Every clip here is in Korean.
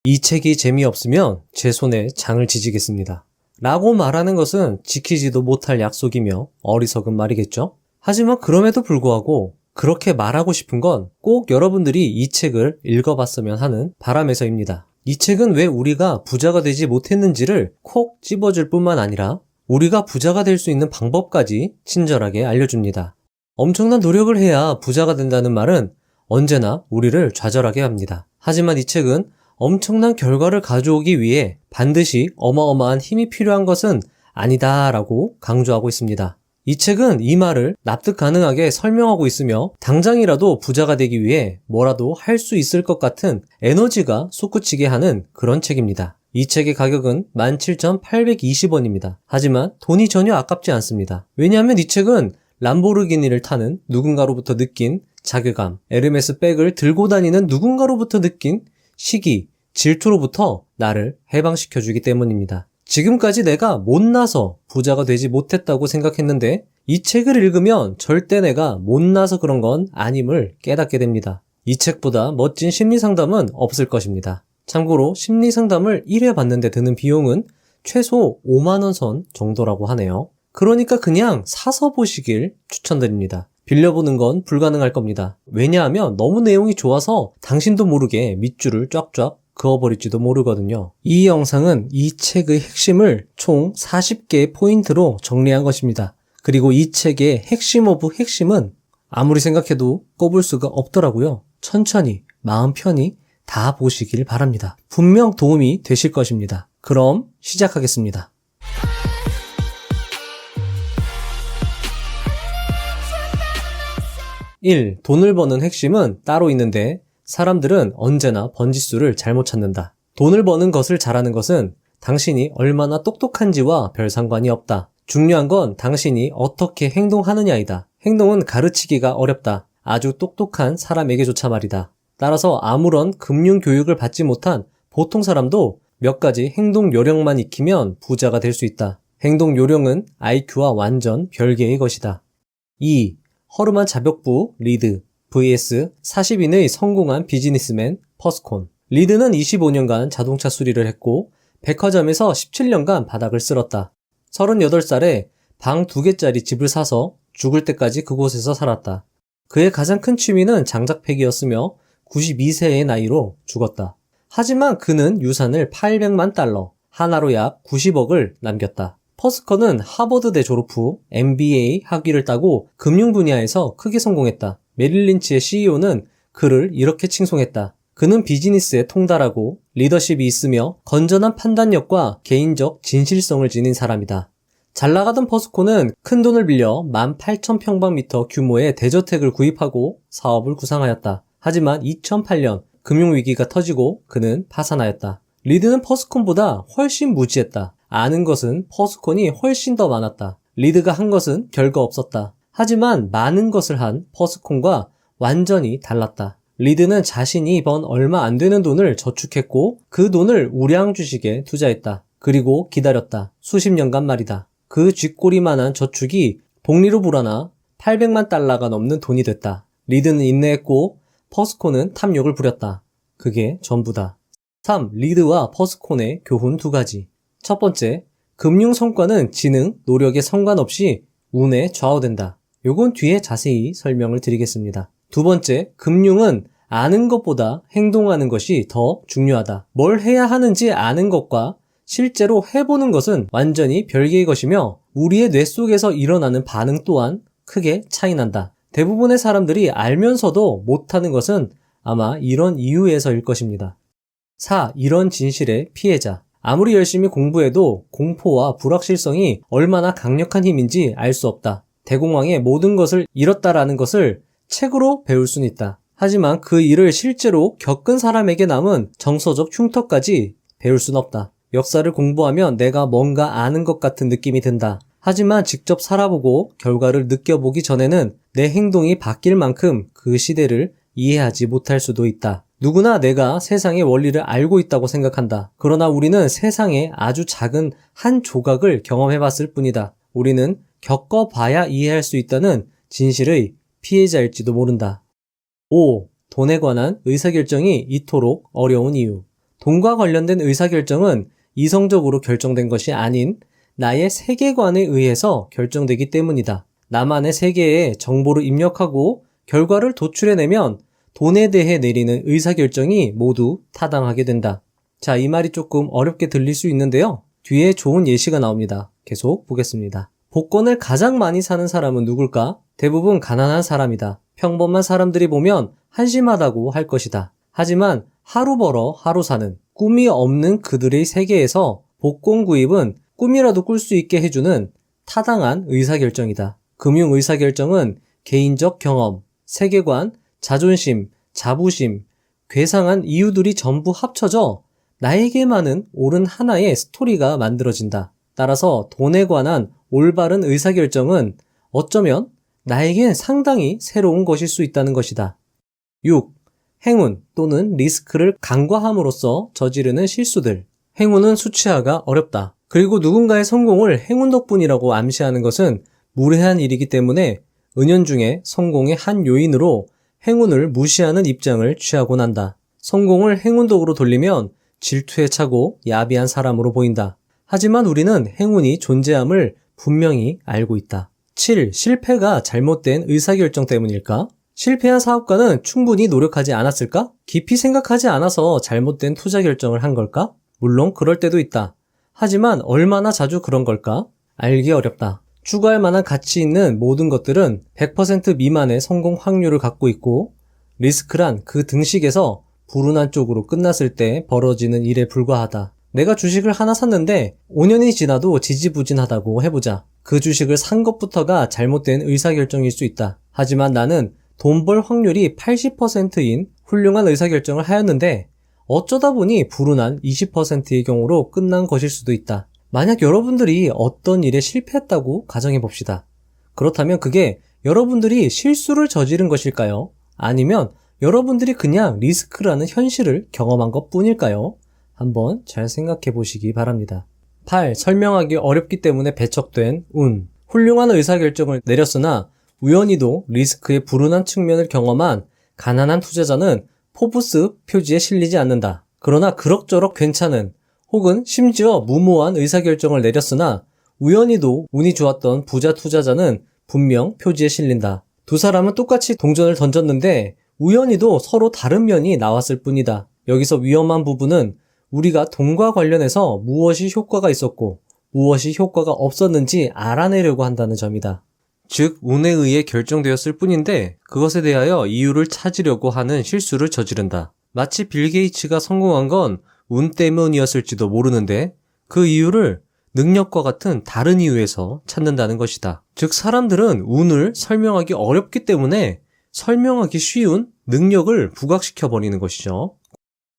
이 책이 재미없으면 제 손에 장을 지지겠습니다. 라고 말하는 것은 지키지도 못할 약속이며 어리석은 말이겠죠? 하지만 그럼에도 불구하고 그렇게 말하고 싶은 건 꼭 여러분들이 이 책을 읽어봤으면 하는 바람에서입니다. 이 책은 왜 우리가 부자가 되지 못했는지를 콕 집어줄 뿐만 아니라 우리가 부자가 될 수 있는 방법까지 친절하게 알려줍니다. 엄청난 노력을 해야 부자가 된다는 말은 언제나 우리를 좌절하게 합니다. 하지만 이 책은 엄청난 결과를 가져오기 위해 반드시 어마어마한 힘이 필요한 것은 아니다라고 강조하고 있습니다. 이 책은 이 말을 납득 가능하게 설명하고 있으며 당장이라도 부자가 되기 위해 뭐라도 할 수 있을 것 같은 에너지가 솟구치게 하는 그런 책입니다. 이 책의 가격은 17,820원입니다. 하지만 돈이 전혀 아깝지 않습니다. 왜냐하면 이 책은 람보르기니를 타는 누군가로부터 느낀 자괴감, 에르메스 백을 들고 다니는 누군가로부터 느낀 시기, 질투로부터 나를 해방시켜주기 때문입니다. 지금까지 내가 못나서 부자가 되지 못했다고 생각했는데 이 책을 읽으면 절대 내가 못나서 그런 건 아님을 깨닫게 됩니다. 이 책보다 멋진 심리상담은 없을 것입니다. 참고로 심리상담을 1회 받는데 드는 비용은 최소 5만원 선 정도라고 하네요. 그러니까 그냥 사서 보시길 추천드립니다. 빌려보는 건 불가능할 겁니다. 왜냐하면 너무 내용이 좋아서 당신도 모르게 밑줄을 쫙쫙 그어버릴지도 모르거든요. 이 영상은 이 책의 핵심을 총 40개의 포인트로 정리한 것입니다. 그리고 이 책의 핵심 오브 핵심은 아무리 생각해도 꼽을 수가 없더라고요. 천천히 마음 편히 다 보시길 바랍니다. 분명 도움이 되실 것입니다. 그럼 시작하겠습니다. 1. 돈을 버는 핵심은 따로 있는데 사람들은 언제나 번지수를 잘못 찾는다. 돈을 버는 것을 잘하는 것은 당신이 얼마나 똑똑한지와 별 상관이 없다. 중요한 건 당신이 어떻게 행동하느냐이다. 행동은 가르치기가 어렵다. 아주 똑똑한 사람에게조차 말이다. 따라서 아무런 금융 교육을 받지 못한 보통 사람도 몇 가지 행동 요령만 익히면 부자가 될 수 있다. 행동 요령은 IQ와 완전 별개의 것이다. 2. 허름한 자벽부 리드 vs 40인의 성공한 비즈니스맨 퍼스콘. 리드는 25년간 자동차 수리를 했고 백화점에서 17년간 바닥을 쓸었다. 38살에 방 2개짜리 집을 사서 죽을 때까지 그곳에서 살았다. 그의 가장 큰 취미는 장작 패기였으며 92세의 나이로 죽었다. 하지만 그는 유산을 800만 달러, 하나로 약 90억을 남겼다. 퍼스컨은 하버드대 졸업 후 MBA 학위를 따고 금융 분야에서 크게 성공했다. 메릴 린치의 CEO는 그를 이렇게 칭송했다. 그는 비즈니스에 통달하고 리더십이 있으며 건전한 판단력과 개인적 진실성을 지닌 사람이다. 잘 나가던 퍼스콘은 큰 돈을 빌려 18,000평방미터 규모의 대저택을 구입하고 사업을 구상하였다. 하지만 2008년 금융위기가 터지고 그는 파산하였다. 리드는 퍼스콘보다 훨씬 무지했다. 아는 것은 퍼스콘이 훨씬 더 많았다. 리드가 한 것은 별거 없었다. 하지만 많은 것을 한 퍼스콘과 완전히 달랐다. 리드는 자신이 번 얼마 안 되는 돈을 저축했고 그 돈을 우량 주식에 투자했다. 그리고 기다렸다. 수십 년간 말이다. 그 쥐꼬리만한 저축이 복리로 불어나 800만 달러가 넘는 돈이 됐다. 리드는 인내했고 퍼스콘은 탐욕을 부렸다. 그게 전부다. 3. 리드와 퍼스콘의 교훈 2가지. 첫 번째, 금융 성과는 지능, 노력에 상관없이 운에 좌우된다. 요건 뒤에 자세히 설명을 드리겠습니다. 두 번째, 금융은 아는 것보다 행동하는 것이 더 중요하다. 뭘 해야 하는지 아는 것과 실제로 해보는 것은 완전히 별개의 것이며 우리의 뇌 속에서 일어나는 반응 또한 크게 차이난다. 대부분의 사람들이 알면서도 못하는 것은 아마 이런 이유에서일 것입니다. 4. 이런 진실의 피해자. 아무리 열심히 공부해도 공포와 불확실성이 얼마나 강력한 힘인지 알 수 없다. 대공황의 모든 것을 잃었다라는 것을 책으로 배울 수는 있다. 하지만 그 일을 실제로 겪은 사람에게 남은 정서적 흉터까지 배울 순 없다. 역사를 공부하면 내가 뭔가 아는 것 같은 느낌이 든다. 하지만 직접 살아보고 결과를 느껴보기 전에는 내 행동이 바뀔 만큼 그 시대를 이해하지 못할 수도 있다. 누구나 내가 세상의 원리를 알고 있다고 생각한다. 그러나 우리는 세상의 아주 작은 한 조각을 경험해봤을 뿐이다. 우리는 겪어봐야 이해할 수 있다는 진실의 피해자일지도 모른다. 5. 돈에 관한 의사결정이 이토록 어려운 이유. 돈과 관련된 의사결정은 이성적으로 결정된 것이 아닌 나의 세계관에 의해서 결정되기 때문이다. 나만의 세계에 정보를 입력하고 결과를 도출해내면 돈에 대해 내리는 의사결정이 모두 타당하게 된다. 자, 이 말이 조금 어렵게 들릴 수 있는데요. 뒤에 좋은 예시가 나옵니다. 계속 보겠습니다. 복권을 가장 많이 사는 사람은 누굴까? 대부분 가난한 사람이다. 평범한 사람들이 보면 한심하다고 할 것이다. 하지만 하루 벌어 하루 사는 꿈이 없는 그들의 세계에서 복권 구입은 꿈이라도 꿀 수 있게 해주는 타당한 의사결정이다. 금융 의사결정은 개인적 경험, 세계관, 자존심, 자부심, 괴상한 이유들이 전부 합쳐져 나에게만은 옳은 하나의 스토리가 만들어진다. 따라서 돈에 관한 올바른 의사결정은 어쩌면 나에겐 상당히 새로운 것일 수 있다는 것이다. 6. 행운 또는 리스크를 간과함으로써 저지르는 실수들. 행운은 수치하기가 어렵다. 그리고 누군가의 성공을 행운 덕분이라고 암시하는 것은 무례한 일이기 때문에 은연중에 성공의 한 요인으로 행운을 무시하는 입장을 취하곤 한다. 성공을 행운덕으로 돌리면 질투에 차고 야비한 사람으로 보인다. 하지만 우리는 행운이 존재함을 분명히 알고 있다. 7. 실패가 잘못된 의사결정 때문일까? 실패한 사업가는 충분히 노력하지 않았을까? 깊이 생각하지 않아서 잘못된 투자 결정을 한 걸까? 물론 그럴 때도 있다. 하지만 얼마나 자주 그런 걸까? 알기 어렵다. 추구할 만한 가치 있는 모든 것들은 100% 미만의 성공 확률을 갖고 있고 리스크란 그 등식에서 불운한 쪽으로 끝났을 때 벌어지는 일에 불과하다. 내가 주식을 하나 샀는데 5년이 지나도 지지부진하다고 해보자. 그 주식을 산 것부터가 잘못된 의사결정일 수 있다. 하지만 나는 돈 벌 확률이 80%인 훌륭한 의사결정을 하였는데 어쩌다 보니 불운한 20%의 경우로 끝난 것일 수도 있다. 만약 여러분들이 어떤 일에 실패했다고 가정해봅시다. 그렇다면 그게 여러분들이 실수를 저지른 것일까요? 아니면 여러분들이 그냥 리스크라는 현실을 경험한 것 뿐일까요? 한번 잘 생각해 보시기 바랍니다. 8. 설명하기 어렵기 때문에 배척된 운. 훌륭한 의사결정을 내렸으나 우연히도 리스크의 불운한 측면을 경험한 가난한 투자자는 포브스 표지에 실리지 않는다. 그러나 그럭저럭 괜찮은 혹은 심지어 무모한 의사결정을 내렸으나 우연히도 운이 좋았던 부자 투자자는 분명 표지에 실린다. 두 사람은 똑같이 동전을 던졌는데 우연히도 서로 다른 면이 나왔을 뿐이다. 여기서 위험한 부분은 우리가 돈과 관련해서 무엇이 효과가 있었고 무엇이 효과가 없었는지 알아내려고 한다는 점이다. 즉 운에 의해 결정되었을 뿐인데 그것에 대하여 이유를 찾으려고 하는 실수를 저지른다. 마치 빌 게이츠가 성공한 건 운 때문이었을지도 모르는데 그 이유를 능력과 같은 다른 이유에서 찾는다는 것이다. 즉 사람들은 운을 설명하기 어렵기 때문에 설명하기 쉬운 능력을 부각시켜버리는 것이죠.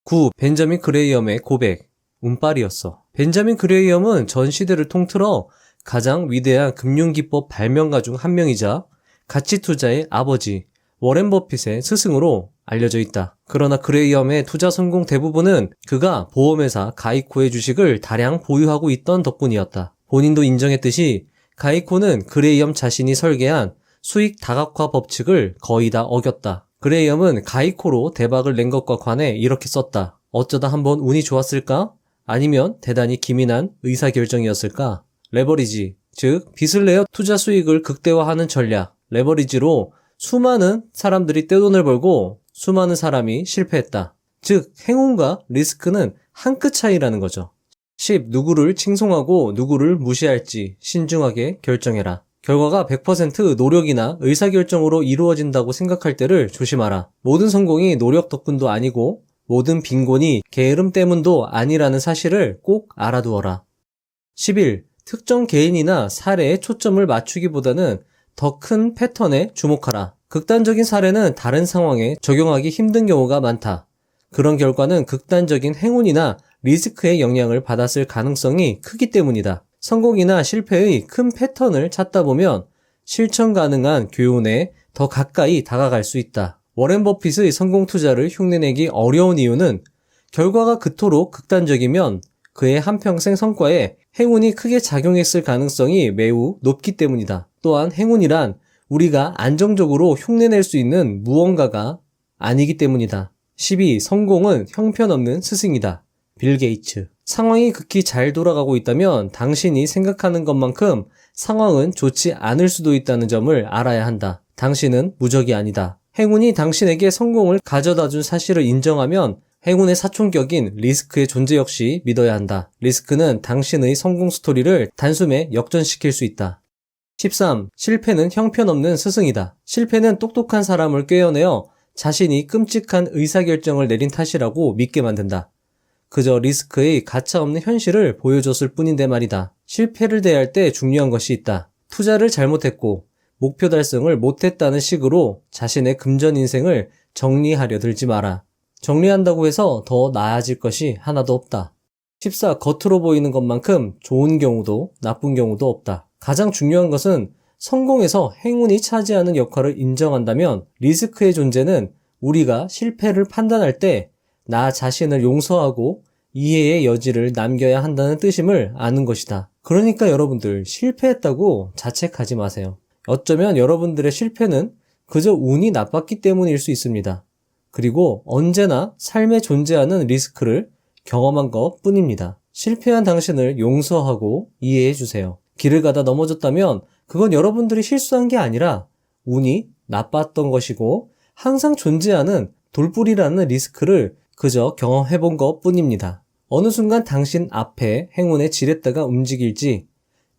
9. 벤자민 그레이엄의 고백. 운빨이었어. 벤자민 그레이엄은 전 시대를 통틀어 가장 위대한 금융기법 발명가 중 한 명이자 가치투자의 아버지 워렌 버핏의 스승으로 알려져 있다. 그러나 그레이엄의 투자 성공 대부분은 그가 보험회사 가이코의 주식을 다량 보유하고 있던 덕분이었다. 본인도 인정했듯이 가이코는 그레이엄 자신이 설계한 수익 다각화 법칙을 거의 다 어겼다. 그레이엄은 가이코로 대박을 낸 것과 관해 이렇게 썼다. 어쩌다 한번 운이 좋았을까? 아니면 대단히 기민한 의사결정이었을까? 레버리지, 즉 빚을 내어 투자 수익을 극대화하는 전략. 레버리지로 수많은 사람들이 떼돈을 벌고 수많은 사람이 실패했다. 즉 행운과 리스크는 한 끗 차이라는 거죠. 10. 누구를 칭송하고 누구를 무시할지 신중하게 결정해라. 결과가 100% 노력이나 의사결정으로 이루어진다고 생각할 때를 조심하라. 모든 성공이 노력 덕분도 아니고 모든 빈곤이 게으름 때문도 아니라는 사실을 꼭 알아두어라. 11. 특정 개인이나 사례에 초점을 맞추기보다는 더 큰 패턴에 주목하라. 극단적인 사례는 다른 상황에 적용하기 힘든 경우가 많다. 그런 결과는 극단적인 행운이나 리스크의 영향을 받았을 가능성이 크기 때문이다. 성공이나 실패의 큰 패턴을 찾다 보면 실천 가능한 교훈에 더 가까이 다가갈 수 있다. 워렌 버핏의 성공 투자를 흉내내기 어려운 이유는 결과가 그토록 극단적이면 그의 한평생 성과에 행운이 크게 작용했을 가능성이 매우 높기 때문이다. 또한 행운이란 우리가 안정적으로 흉내낼 수 있는 무언가가 아니기 때문이다. 12. 성공은 형편없는 스승이다. 빌 게이츠. 상황이 극히 잘 돌아가고 있다면 당신이 생각하는 것만큼 상황은 좋지 않을 수도 있다는 점을 알아야 한다. 당신은 무적이 아니다. 행운이 당신에게 성공을 가져다 준 사실을 인정하면 행운의 사총격인 리스크의 존재 역시 믿어야 한다. 리스크는 당신의 성공 스토리를 단숨에 역전시킬 수 있다. 13. 실패는 형편없는 스승이다. 실패는 똑똑한 사람을 꿰어내어 자신이 끔찍한 의사결정을 내린 탓이라고 믿게 만든다. 그저 리스크의 가차없는 현실을 보여줬을 뿐인데 말이다. 실패를 대할 때 중요한 것이 있다. 투자를 잘못했고 목표 달성을 못했다는 식으로 자신의 금전 인생을 정리하려 들지 마라. 정리한다고 해서 더 나아질 것이 하나도 없다. 14. 겉으로 보이는 것만큼 좋은 경우도 나쁜 경우도 없다. 가장 중요한 것은 성공에서 행운이 차지하는 역할을 인정한다면 리스크의 존재는 우리가 실패를 판단할 때 나 자신을 용서하고 이해의 여지를 남겨야 한다는 뜻임을 아는 것이다. 그러니까 여러분들 실패했다고 자책하지 마세요. 어쩌면 여러분들의 실패는 그저 운이 나빴기 때문일 수 있습니다. 그리고 언제나 삶에 존재하는 리스크를 경험한 것 뿐입니다. 실패한 당신을 용서하고 이해해 주세요. 길을 가다 넘어졌다면 그건 여러분들이 실수한 게 아니라 운이 나빴던 것이고 항상 존재하는 돌뿌리라는 리스크를 그저 경험해 본 것 뿐입니다. 어느 순간 당신 앞에 행운의 지렛대가 움직일지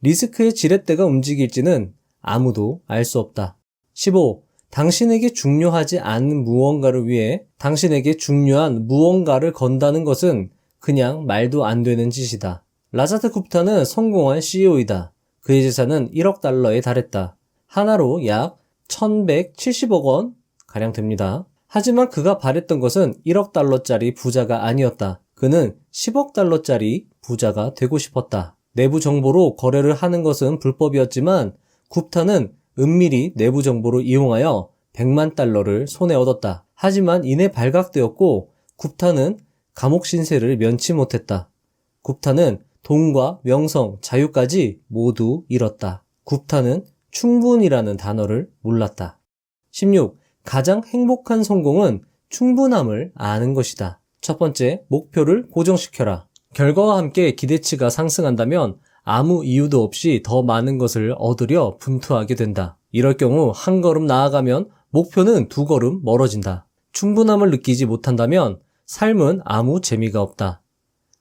리스크의 지렛대가 움직일지는 아무도 알 수 없다. 15. 당신에게 중요하지 않은 무언가를 위해 당신에게 중요한 무언가를 건다는 것은 그냥 말도 안 되는 짓이다. 라자트 굽타는 성공한 CEO이다. 그의 재산은 1억 달러에 달했다. 하나로 약 1170억 원 가량 됩니다. 하지만 그가 바랬던 것은 1억 달러짜리 부자가 아니었다. 그는 10억 달러짜리 부자가 되고 싶었다. 내부 정보로 거래를 하는 것은 불법이었지만 굽타는 은밀히 내부 정보를 이용하여 100만 달러를 손에 얻었다. 하지만 이내 발각되었고 굽타는 감옥 신세를 면치 못했다. 굽타는 돈과 명성, 자유까지 모두 잃었다. 굽타는 충분이라는 단어를 몰랐다. 16. 가장 행복한 성공은 충분함을 아는 것이다. 첫 번째, 목표를 고정시켜라. 결과와 함께 기대치가 상승한다면 아무 이유도 없이 더 많은 것을 얻으려 분투하게 된다. 이럴 경우 한 걸음 나아가면 목표는 두 걸음 멀어진다. 충분함을 느끼지 못한다면 삶은 아무 재미가 없다.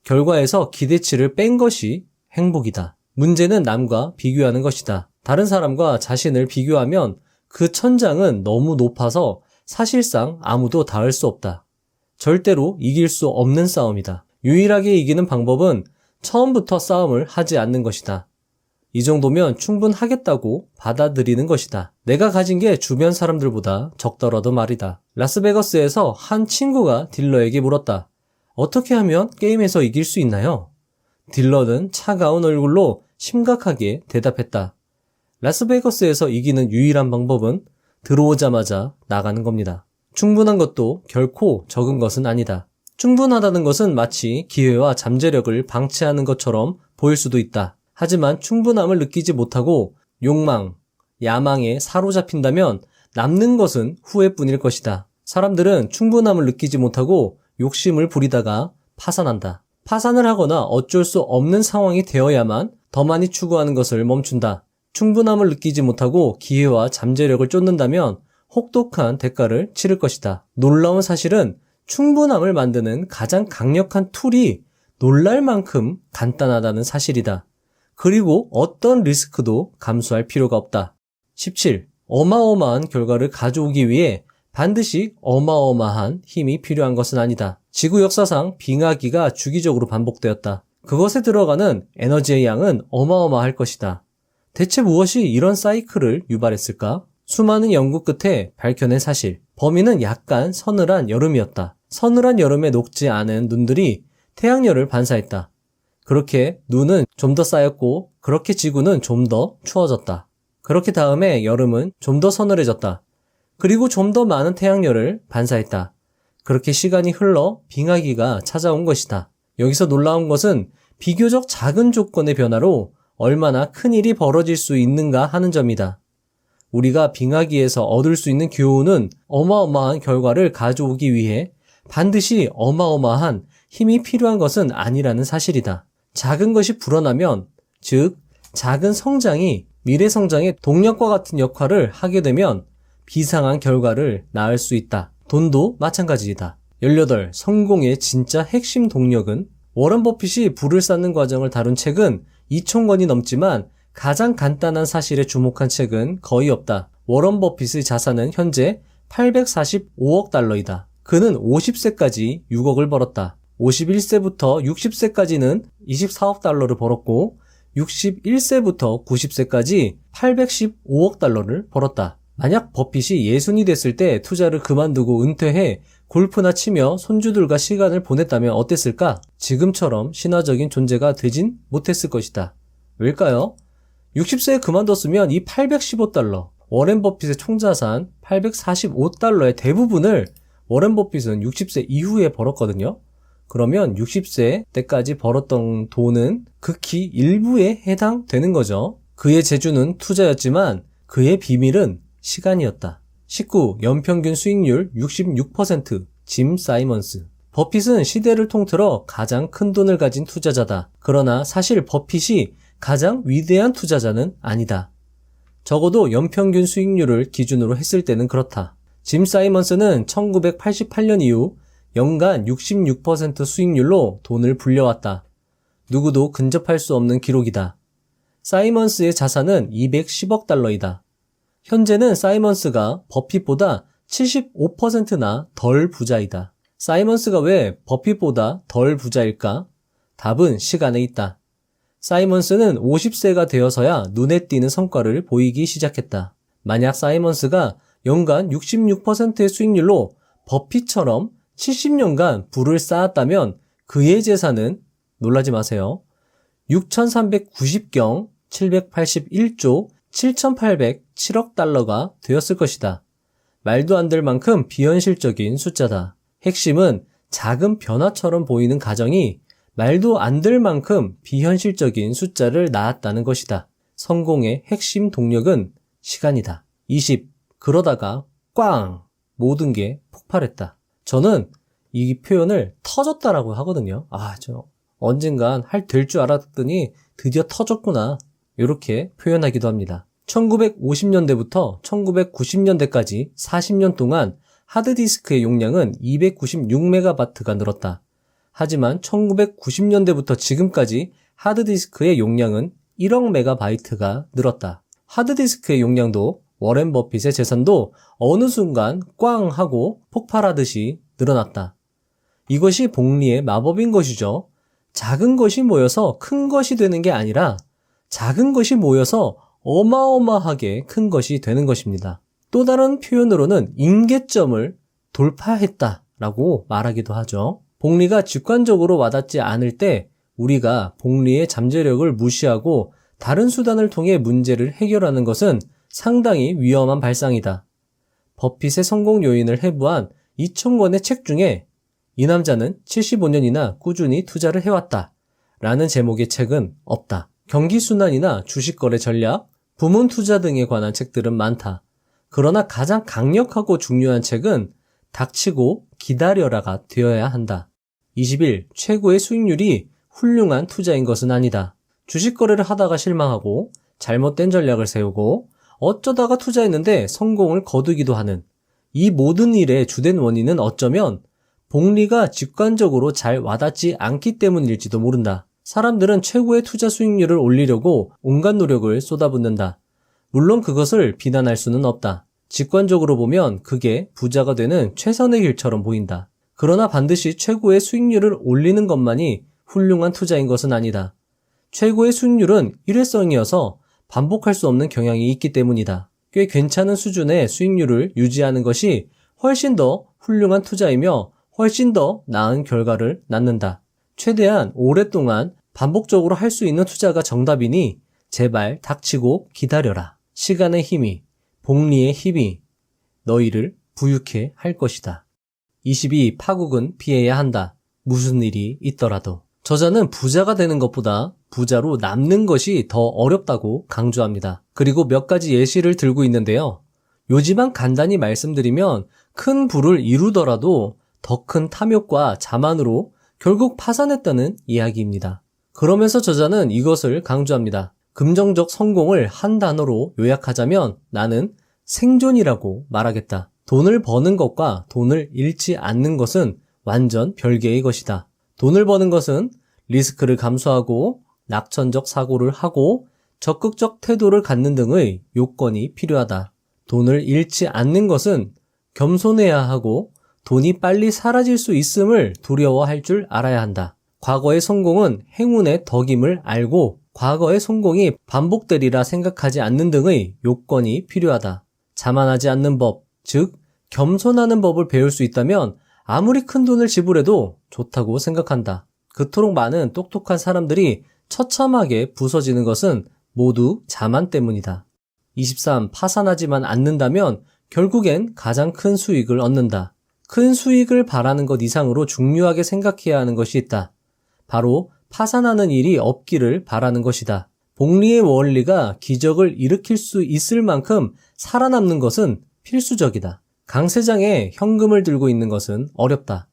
결과에서 기대치를 뺀 것이 행복이다. 문제는 남과 비교하는 것이다. 다른 사람과 자신을 비교하면 그 천장은 너무 높아서 사실상 아무도 닿을 수 없다. 절대로 이길 수 없는 싸움이다. 유일하게 이기는 방법은 처음부터 싸움을 하지 않는 것이다. 이 정도면 충분하겠다고 받아들이는 것이다. 내가 가진 게 주변 사람들보다 적더라도 말이다. 라스베거스에서 한 친구가 딜러에게 물었다. 어떻게 하면 게임에서 이길 수 있나요? 딜러는 차가운 얼굴로 심각하게 대답했다. 라스베거스에서 이기는 유일한 방법은 들어오자마자 나가는 겁니다. 충분한 것도 결코 적은 것은 아니다. 충분하다는 것은 마치 기회와 잠재력을 방치하는 것처럼 보일 수도 있다. 하지만 충분함을 느끼지 못하고 욕망, 야망에 사로잡힌다면 남는 것은 후회뿐일 것이다. 사람들은 충분함을 느끼지 못하고 욕심을 부리다가 파산한다. 파산을 하거나 어쩔 수 없는 상황이 되어야만 더 많이 추구하는 것을 멈춘다. 충분함을 느끼지 못하고 기회와 잠재력을 쫓는다면 혹독한 대가를 치를 것이다. 놀라운 사실은 충분함을 만드는 가장 강력한 툴이 놀랄 만큼 간단하다는 사실이다. 그리고 어떤 리스크도 감수할 필요가 없다. 17. 어마어마한 결과를 가져오기 위해 반드시 어마어마한 힘이 필요한 것은 아니다. 지구 역사상 빙하기가 주기적으로 반복되었다. 그것에 들어가는 에너지의 양은 어마어마할 것이다. 대체 무엇이 이런 사이클을 유발했을까? 수많은 연구 끝에 밝혀낸 사실. 범인은 약간 서늘한 여름이었다. 서늘한 여름에 녹지 않은 눈들이 태양열을 반사했다. 그렇게 눈은 좀 더 쌓였고 그렇게 지구는 좀 더 추워졌다. 그렇게 다음에 여름은 좀 더 서늘해졌다. 그리고 좀 더 많은 태양열을 반사했다. 그렇게 시간이 흘러 빙하기가 찾아온 것이다. 여기서 놀라운 것은 비교적 작은 조건의 변화로 얼마나 큰 일이 벌어질 수 있는가 하는 점이다. 우리가 빙하기에서 얻을 수 있는 교훈은 어마어마한 결과를 가져오기 위해 반드시 어마어마한 힘이 필요한 것은 아니라는 사실이다. 작은 것이 불어나면, 즉 작은 성장이 미래 성장의 동력과 같은 역할을 하게 되면 비상한 결과를 낳을 수 있다. 돈도 마찬가지이다. 18. 성공의 진짜 핵심 동력은? 워런 버핏이 부를 쌓는 과정을 다룬 책은 2,000권이 넘지만 가장 간단한 사실에 주목한 책은 거의 없다. 워런 버핏의 자산은 현재 845억 달러이다. 그는 50세까지 6억을 벌었다. 51세부터 60세까지는 24억 달러를 벌었고 61세부터 90세까지 815억 달러를 벌었다. 만약 버핏이 60이 됐을 때 투자를 그만두고 은퇴해 골프나 치며 손주들과 시간을 보냈다면 어땠을까? 지금처럼 신화적인 존재가 되진 못했을 것이다. 왜일까요? 60세에 그만뒀으면 이 815달러, 워렌 버핏의 총자산 845달러의 대부분을 워렌 버핏은 60세 이후에 벌었거든요. 그러면 60세 때까지 벌었던 돈은 극히 일부에 해당되는 거죠. 그의 재주는 투자였지만 그의 비밀은 시간이었다. 19. 연평균 수익률 66%. 짐 사이먼스. 버핏은 시대를 통틀어 가장 큰 돈을 가진 투자자다. 그러나 사실 버핏이 가장 위대한 투자자는 아니다. 적어도 연평균 수익률을 기준으로 했을 때는 그렇다. 짐 사이먼스는 1988년 이후 연간 66% 수익률로 돈을 불려왔다. 누구도 근접할 수 없는 기록이다. 사이먼스의 자산은 210억 달러이다. 현재는 사이먼스가 버핏보다 75%나 덜 부자이다. 사이먼스가 왜 버핏보다 덜 부자일까? 답은 시간에 있다. 사이먼스는 50세가 되어서야 눈에 띄는 성과를 보이기 시작했다. 만약 사이먼스가 연간 66%의 수익률로 버핏처럼 70년간 부를 쌓았다면 그의 재산은, 놀라지 마세요, 6,390경 781조 7,807억 달러가 되었을 것이다. 말도 안 될 만큼 비현실적인 숫자다. 핵심은 작은 변화처럼 보이는 가정이 말도 안 될 만큼 비현실적인 숫자를 낳았다는 것이다. 성공의 핵심 동력은 시간이다. 20. 그러다가 꽝! 모든 게 폭발했다. 저는 이 표현을 터졌다라고 하거든요. 저 언젠간 될 줄 알았더니 드디어 터졌구나. 이렇게 표현하기도 합니다. 1950년대부터 1990년대까지 40년 동안 하드디스크의 용량은 296메가바트가 늘었다. 하지만 1990년대부터 지금까지 하드디스크의 용량은 1억 메가바이트가 늘었다. 하드디스크의 용량도 워렌 버핏의 재산도 어느 순간 꽝 하고 폭발하듯이 늘어났다. 이것이 복리의 마법인 것이죠. 작은 것이 모여서 큰 것이 되는 게 아니라 작은 것이 모여서 어마어마하게 큰 것이 되는 것입니다. 또 다른 표현으로는 임계점을 돌파했다라고 말하기도 하죠. 복리가 직관적으로 와닿지 않을 때 우리가 복리의 잠재력을 무시하고 다른 수단을 통해 문제를 해결하는 것은 상당히 위험한 발상이다. 버핏의 성공 요인을 해부한 2,000권의 책 중에 이 남자는 75년이나 꾸준히 투자를 해왔다 라는 제목의 책은 없다. 경기순환이나 주식거래 전략, 부문 투자 등에 관한 책들은 많다. 그러나 가장 강력하고 중요한 책은 닥치고 기다려라가 되어야 한다. 21. 최고의 수익률이 훌륭한 투자인 것은 아니다. 주식거래를 하다가 실망하고 잘못된 전략을 세우고 어쩌다가 투자했는데 성공을 거두기도 하는 이 모든 일의 주된 원인은 어쩌면 복리가 직관적으로 잘 와닿지 않기 때문일지도 모른다. 사람들은 최고의 투자 수익률을 올리려고 온갖 노력을 쏟아붓는다. 물론 그것을 비난할 수는 없다. 직관적으로 보면 그게 부자가 되는 최선의 길처럼 보인다. 그러나 반드시 최고의 수익률을 올리는 것만이 훌륭한 투자인 것은 아니다. 최고의 수익률은 일회성이어서 반복할 수 없는 경향이 있기 때문이다. 꽤 괜찮은 수준의 수익률을 유지하는 것이 훨씬 더 훌륭한 투자이며 훨씬 더 나은 결과를 낳는다. 최대한 오랫동안 반복적으로 할 수 있는 투자가 정답이니 제발 닥치고 기다려라. 시간의 힘이, 복리의 힘이 너희를 부유케 할 것이다. 22. 파국은 피해야 한다. 무슨 일이 있더라도. 저자는 부자가 되는 것보다 부자로 남는 것이 더 어렵다고 강조합니다. 그리고 몇 가지 예시를 들고 있는데요. 요지만 간단히 말씀드리면 큰 부를 이루더라도 더 큰 탐욕과 자만으로 결국 파산했다는 이야기입니다. 그러면서 저자는 이것을 강조합니다. 긍정적 성공을 한 단어로 요약하자면 나는 생존이라고 말하겠다. 돈을 버는 것과 돈을 잃지 않는 것은 완전 별개의 것이다. 돈을 버는 것은 리스크를 감수하고 낙천적 사고를 하고 적극적 태도를 갖는 등의 요건이 필요하다. 돈을 잃지 않는 것은 겸손해야 하고 돈이 빨리 사라질 수 있음을 두려워할 줄 알아야 한다. 과거의 성공은 행운의 덕임을 알고 과거의 성공이 반복되리라 생각하지 않는 등의 요건이 필요하다. 자만하지 않는 법, 즉 겸손하는 법을 배울 수 있다면 아무리 큰 돈을 지불해도 좋다고 생각한다. 그토록 많은 똑똑한 사람들이 처참하게 부서지는 것은 모두 자만 때문이다. 23. 파산하지만 않는다면 결국엔 가장 큰 수익을 얻는다. 큰 수익을 바라는 것 이상으로 중요하게 생각해야 하는 것이 있다. 바로 파산하는 일이 없기를 바라는 것이다. 복리의 원리가 기적을 일으킬 수 있을 만큼 살아남는 것은 필수적이다. 강세장에 현금을 들고 있는 것은 어렵다.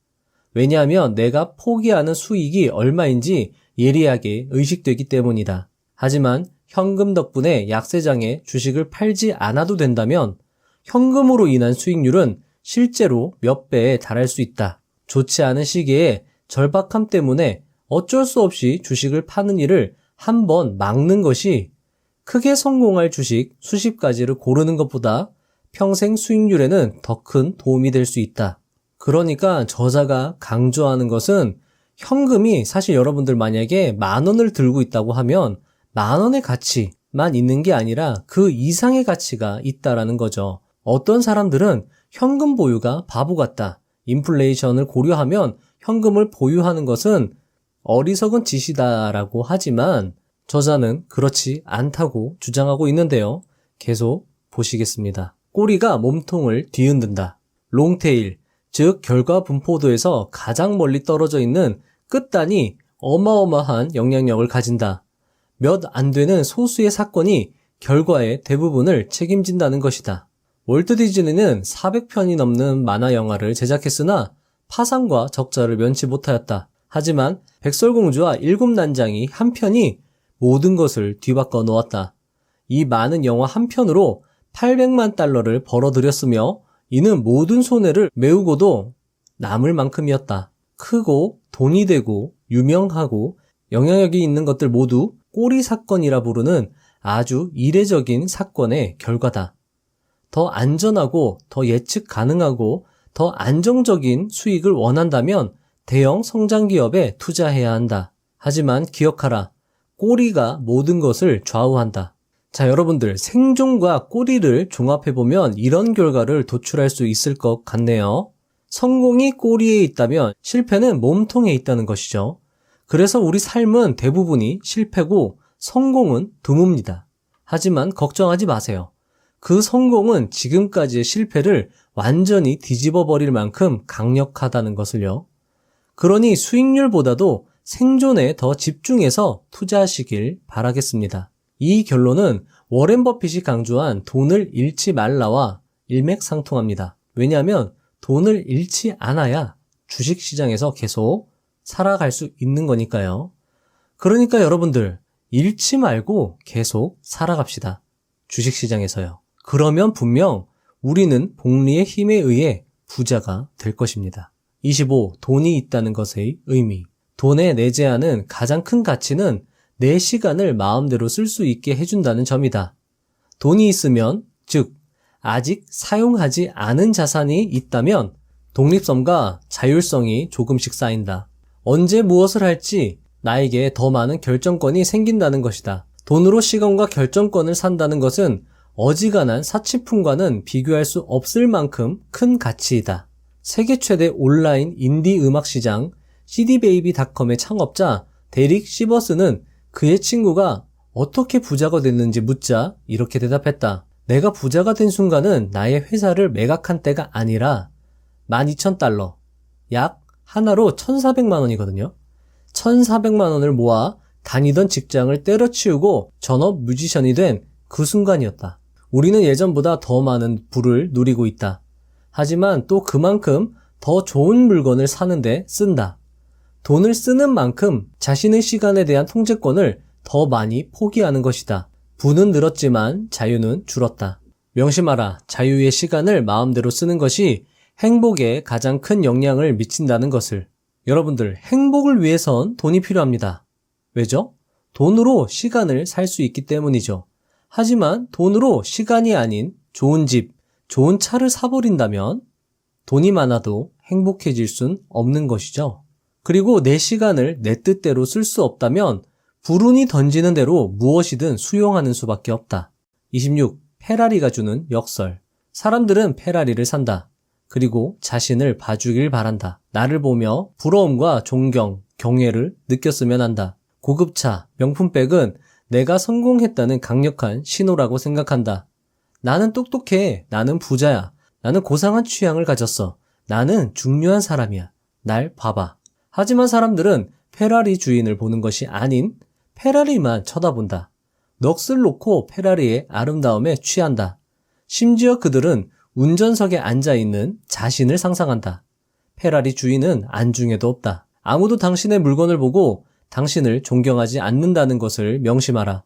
왜냐하면 내가 포기하는 수익이 얼마인지 예리하게 의식되기 때문이다. 하지만 현금 덕분에 약세장에 주식을 팔지 않아도 된다면 현금으로 인한 수익률은 실제로 몇 배에 달할 수 있다. 좋지 않은 시기에 절박함 때문에 어쩔 수 없이 주식을 파는 일을 한번 막는 것이 크게 성공할 주식 수십 가지를 고르는 것보다 평생 수익률에는 더 큰 도움이 될 수 있다. 그러니까 저자가 강조하는 것은 현금이 사실 여러분들 만약에 10,000원을 들고 있다고 하면 10,000원의 가치만 있는 게 아니라 그 이상의 가치가 있다라는 거죠. 어떤 사람들은 현금 보유가 바보 같다. 인플레이션을 고려하면 현금을 보유하는 것은 어리석은 짓이다라고 하지만 저자는 그렇지 않다고 주장하고 있는데요. 계속 보시겠습니다. 꼬리가 몸통을 뒤흔든다. 롱테일, 즉 결과 분포도에서 가장 멀리 떨어져 있는 끝단이 어마어마한 영향력을 가진다. 몇 안 되는 소수의 사건이 결과의 대부분을 책임진다는 것이다. 월트 디즈니는 400편이 넘는 만화 영화를 제작했으나 파산과 적자를 면치 못하였다. 하지만 백설공주와 일곱 난장이 한 편이 모든 것을 뒤바꿔 놓았다. 이 많은 영화 한 편으로 800만 달러를 벌어들였으며 이는 모든 손해를 메우고도 남을 만큼이었다. 크고 돈이 되고 유명하고 영향력이 있는 것들 모두 꼬리 사건이라 부르는 아주 이례적인 사건의 결과다. 더 안전하고 더 예측 가능하고 더 안정적인 수익을 원한다면 대형 성장 기업에 투자해야 한다. 하지만 기억하라. 꼬리가 모든 것을 좌우한다. 자, 여러분들 생존과 꼬리를 종합해보면 이런 결과를 도출할 수 있을 것 같네요. 성공이 꼬리에 있다면 실패는 몸통에 있다는 것이죠. 그래서 우리 삶은 대부분이 실패고 성공은 드뭅니다. 하지만 걱정하지 마세요. 그 성공은 지금까지의 실패를 완전히 뒤집어 버릴 만큼 강력하다는 것을요. 그러니 수익률보다도 생존에 더 집중해서 투자하시길 바라겠습니다. 이 결론은 워렌 버핏이 강조한 돈을 잃지 말라와 일맥상통합니다. 왜냐하면 돈을 잃지 않아야 주식시장에서 계속 살아갈 수 있는 거니까요. 그러니까 여러분들 잃지 말고 계속 살아갑시다. 주식시장에서요. 그러면 분명 우리는 복리의 힘에 의해 부자가 될 것입니다. 25. 돈이 있다는 것의 의미. 돈에 내재하는 가장 큰 가치는 내 시간을 마음대로 쓸 수 있게 해준다는 점이다. 돈이 있으면, 즉 아직 사용하지 않은 자산이 있다면 독립성과 자율성이 조금씩 쌓인다. 언제 무엇을 할지 나에게 더 많은 결정권이 생긴다는 것이다. 돈으로 시간과 결정권을 산다는 것은 어지간한 사치품과는 비교할 수 없을 만큼 큰 가치이다. 세계 최대 온라인 인디 음악 시장 cdbaby.com의 창업자 데릭 시버스는 그의 친구가 어떻게 부자가 됐는지 묻자 이렇게 대답했다. 내가 부자가 된 순간은 나의 회사를 매각한 때가 아니라 12,000달러, 약 하나로 1,400만 원이거든요. 1,400만 원을 모아 다니던 직장을 때려치우고 전업 뮤지션이 된 그 순간이었다. 우리는 예전보다 더 많은 부를 누리고 있다. 하지만 또 그만큼 더 좋은 물건을 사는데 쓴다. 돈을 쓰는 만큼 자신의 시간에 대한 통제권을 더 많이 포기하는 것이다. 부는 늘었지만 자유는 줄었다. 명심하라. 자유의 시간을 마음대로 쓰는 것이 행복에 가장 큰 영향을 미친다는 것을. 여러분들, 행복을 위해선 돈이 필요합니다. 왜죠? 돈으로 시간을 살 수 있기 때문이죠. 하지만 돈으로 시간이 아닌 좋은 집, 좋은 차를 사버린다면 돈이 많아도 행복해질 순 없는 것이죠. 그리고 내 시간을 내 뜻대로 쓸 수 없다면 불운이 던지는 대로 무엇이든 수용하는 수밖에 없다. 26. 페라리가 주는 역설. 사람들은 페라리를 산다. 그리고 자신을 봐주길 바란다. 나를 보며 부러움과 존경, 경애를 느꼈으면 한다. 고급차, 명품백은 내가 성공했다는 강력한 신호라고 생각한다. 나는 똑똑해. 나는 부자야. 나는 고상한 취향을 가졌어. 나는 중요한 사람이야. 날 봐봐. 하지만 사람들은 페라리 주인을 보는 것이 아닌 페라리만 쳐다본다. 넋을 놓고 페라리의 아름다움에 취한다. 심지어 그들은 운전석에 앉아있는 자신을 상상한다. 페라리 주인은 안중에도 없다. 아무도 당신의 물건을 보고 당신을 존경하지 않는다는 것을 명심하라.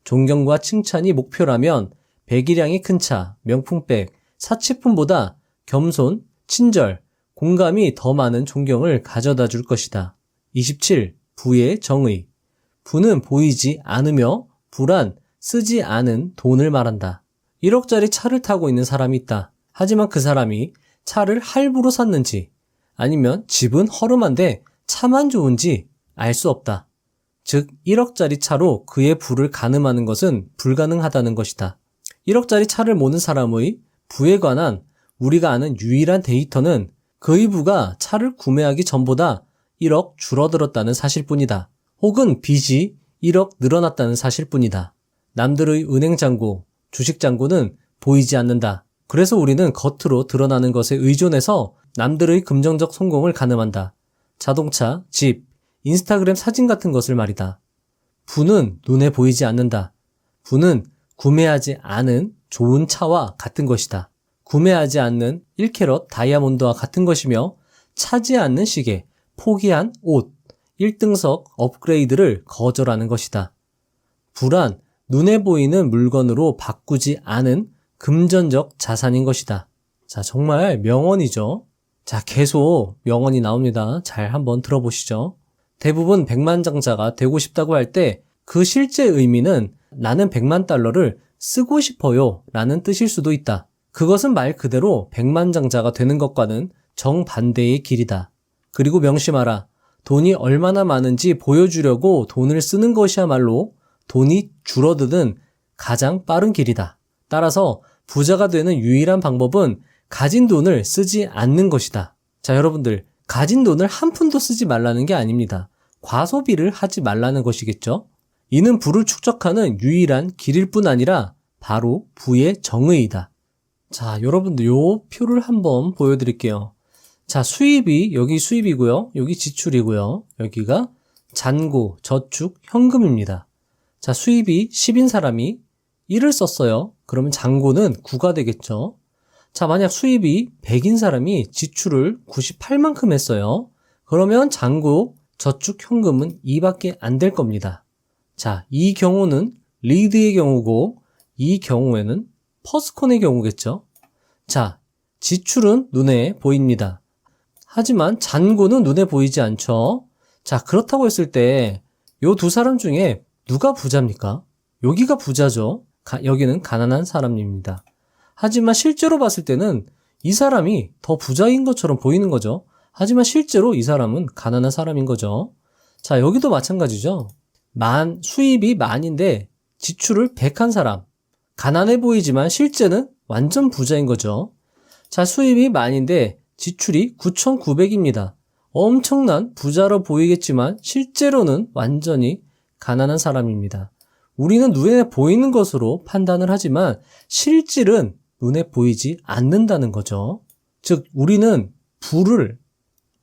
존경과 칭찬이 목표라면 배기량이 큰 차, 명품백, 사치품보다 겸손, 친절, 공감이 더 많은 존경을 가져다 줄 것이다. 27. 부의 정의. 부는 보이지 않으며 불안, 쓰지 않은 돈을 말한다. 1억짜리 차를 타고 있는 사람이 있다. 하지만 그 사람이 차를 할부로 샀는지 아니면 집은 허름한데 차만 좋은지 알 수 없다. 즉 1억짜리 차로 그의 부를 가늠하는 것은 불가능하다는 것이다. 1억짜리 차를 모는 사람의 부에 관한 우리가 아는 유일한 데이터는 그의 부가 차를 구매하기 전보다 1억 줄어들었다는 사실뿐이다. 혹은 빚이 1억 늘어났다는 사실뿐이다. 남들의 은행 잔고, 주식 잔고는 보이지 않는다. 그래서 우리는 겉으로 드러나는 것에 의존해서 남들의 금전적 성공을 가늠한다. 자동차, 집, 인스타그램 사진 같은 것을 말이다. 부는 눈에 보이지 않는다. 부는 구매하지 않은 좋은 차와 같은 것이다. 구매하지 않는 1캐럿 다이아몬드와 같은 것이며 차지 않는 시계, 포기한 옷, 1등석 업그레이드를 거절하는 것이다. 불안, 눈에 보이는 물건으로 바꾸지 않은 금전적 자산인 것이다. 자, 정말 명언이죠. 자, 계속 명언이 나옵니다. 잘 한번 들어보시죠. 대부분 백만장자가 되고 싶다고 할 때 그 실제 의미는 나는 100만 달러를 쓰고 싶어요 라는 뜻일 수도 있다. 그것은 말 그대로 백만장자가 되는 것과는 정반대의 길이다. 그리고 명심하라. 돈이 얼마나 많은지 보여주려고 돈을 쓰는 것이야말로 돈이 줄어드는 가장 빠른 길이다. 따라서 부자가 되는 유일한 방법은 가진 돈을 쓰지 않는 것이다. 자, 여러분들, 가진 돈을 한 푼도 쓰지 말라는 게 아닙니다. 과소비를 하지 말라는 것이겠죠? 이는 부를 축적하는 유일한 길일 뿐 아니라 바로 부의 정의이다. 자, 여러분들 요 표를 한번 보여드릴게요. 자, 수입이 여기 수입이고요. 여기 지출이고요. 여기가 잔고, 저축, 현금입니다. 자, 수입이 10인 사람이 1을 썼어요. 그러면 잔고는 9가 되겠죠. 자, 만약 수입이 100인 사람이 지출을 98만큼 했어요. 그러면 잔고, 저축, 현금은 2밖에 안 될 겁니다. 자, 이 경우는 리드의 경우고 이 경우에는 퍼스콘의 경우겠죠. 자, 지출은 눈에 보입니다. 하지만 잔고는 눈에 보이지 않죠. 자, 그렇다고 했을 때 요 두 사람 중에 누가 부자입니까? 여기가 부자죠. 여기는 가난한 사람입니다. 하지만 실제로 봤을 때는 이 사람이 더 부자인 것처럼 보이는 거죠. 하지만 실제로 이 사람은 가난한 사람인 거죠. 자, 여기도 마찬가지죠. 수입이 만인데 지출을 100한 사람. 가난해 보이지만 실제는 완전 부자인 거죠. 자, 수입이 만인데 지출이 9,900입니다. 엄청난 부자로 보이겠지만 실제로는 완전히 가난한 사람입니다. 우리는 눈에 보이는 것으로 판단을 하지만 실질은 눈에 보이지 않는다는 거죠. 즉, 우리는 부를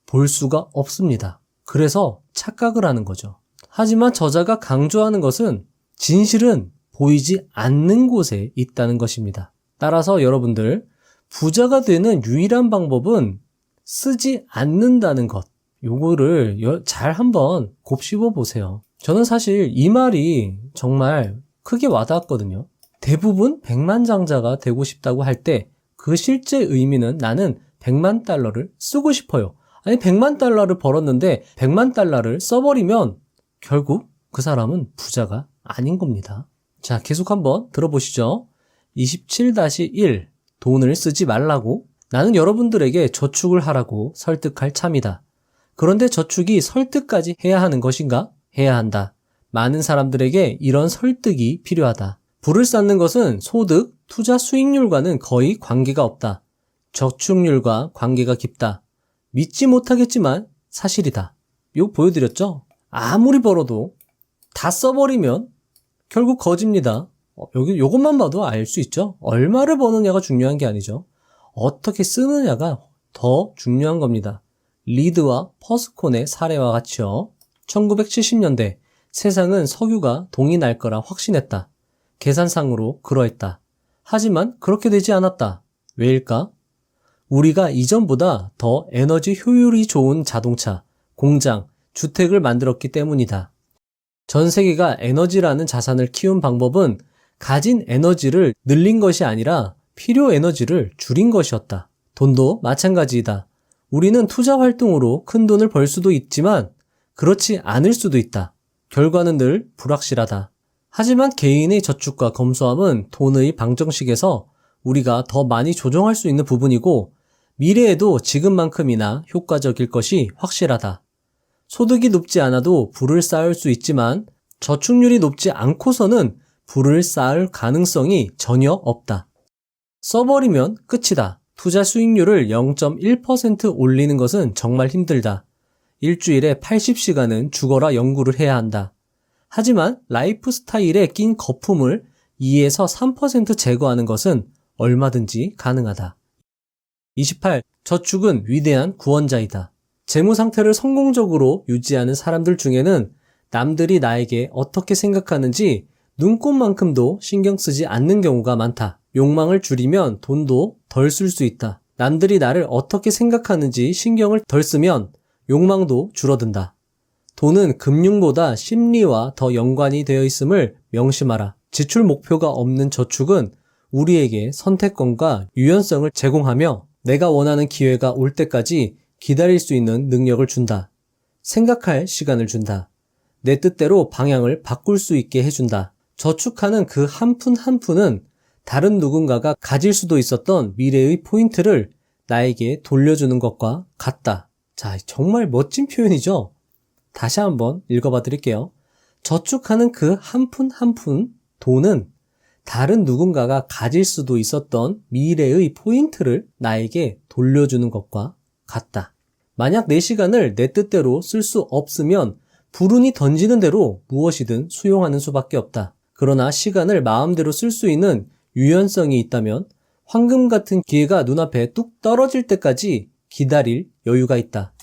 볼 수가 없습니다. 그래서 착각을 하는 거죠. 하지만 저자가 강조하는 것은 진실은 보이지 않는 곳에 있다는 것입니다. 따라서 여러분들, 부자가 되는 유일한 방법은 쓰지 않는다는 것. 요거를 잘 한번 곱씹어 보세요. 저는 사실 이 말이 정말 크게 와닿았거든요. 대부분 백만장자가 되고 싶다고 할 때 그 실제 의미는 나는 100만 달러를 쓰고 싶어요. 아니 100만 달러를 벌었는데 100만 달러를 써버리면 결국 그 사람은 부자가 아닌 겁니다. 자, 계속 한번 들어보시죠. 27-1 돈을 쓰지 말라고 나는 여러분들에게 저축을 하라고 설득할 참이다. 그런데 저축이 설득까지 해야 하는 것인가? 해야 한다. 많은 사람들에게 이런 설득이 필요하다. 부를 쌓는 것은 소득, 투자 수익률과는 거의 관계가 없다. 저축률과 관계가 깊다. 믿지 못하겠지만 사실이다. 이거 보여드렸죠? 아무리 벌어도 다 써버리면 결국 거짓입니다. 요것만 봐도 알 수 있죠? 얼마를 버느냐가 중요한 게 아니죠. 어떻게 쓰느냐가 더 중요한 겁니다. 리드와 퍼스콘의 사례와 같이요. 1970년대 세상은 석유가 동이 날 거라 확신했다. 계산상으로 그러했다. 하지만 그렇게 되지 않았다. 왜일까? 우리가 이전보다 더 에너지 효율이 좋은 자동차, 공장, 주택을 만들었기 때문이다. 전 세계가 에너지라는 자산을 키운 방법은 가진 에너지를 늘린 것이 아니라 필요 에너지를 줄인 것이었다. 돈도 마찬가지이다. 우리는 투자 활동으로 큰 돈을 벌 수도 있지만 그렇지 않을 수도 있다. 결과는 늘 불확실하다. 하지만 개인의 저축과 검소함은 돈의 방정식에서 우리가 더 많이 조정할 수 있는 부분이고 미래에도 지금만큼이나 효과적일 것이 확실하다. 소득이 높지 않아도 부를 쌓을 수 있지만 저축률이 높지 않고서는 부를 쌓을 가능성이 전혀 없다. 써버리면 끝이다. 투자 수익률을 0.1% 올리는 것은 정말 힘들다. 일주일에 80시간은 죽어라 연구를 해야 한다. 하지만 라이프 스타일에 낀 거품을 2에서 3% 제거하는 것은 얼마든지 가능하다. 28. 저축은 위대한 구원자이다. 재무 상태를 성공적으로 유지하는 사람들 중에는 남들이 나에게 어떻게 생각하는지 눈꼽만큼도 신경 쓰지 않는 경우가 많다. 욕망을 줄이면 돈도 덜 쓸 수 있다. 남들이 나를 어떻게 생각하는지 신경을 덜 쓰면 욕망도 줄어든다. 돈은 금융보다 심리와 더 연관이 되어 있음을 명심하라. 지출 목표가 없는 저축은 우리에게 선택권과 유연성을 제공하며 내가 원하는 기회가 올 때까지 기다릴 수 있는 능력을 준다. 생각할 시간을 준다. 내 뜻대로 방향을 바꿀 수 있게 해준다. 저축하는 그 한 푼 한 푼은 다른 누군가가 가질 수도 있었던 미래의 포인트를 나에게 돌려주는 것과 같다. 자, 정말 멋진 표현이죠? 다시 한번 읽어봐 드릴게요. 저축하는 그 한 푼 한 푼 돈은 다른 누군가가 가질 수도 있었던 미래의 포인트를 나에게 돌려주는 것과 같다. 만약 내 시간을 내 뜻대로 쓸 수 없으면 불운이 던지는 대로 무엇이든 수용하는 수밖에 없다. 그러나 시간을 마음대로 쓸 수 있는 유연성이 있다면 황금 같은 기회가 눈앞에 뚝 떨어질 때까지 기다릴 여유가 있다.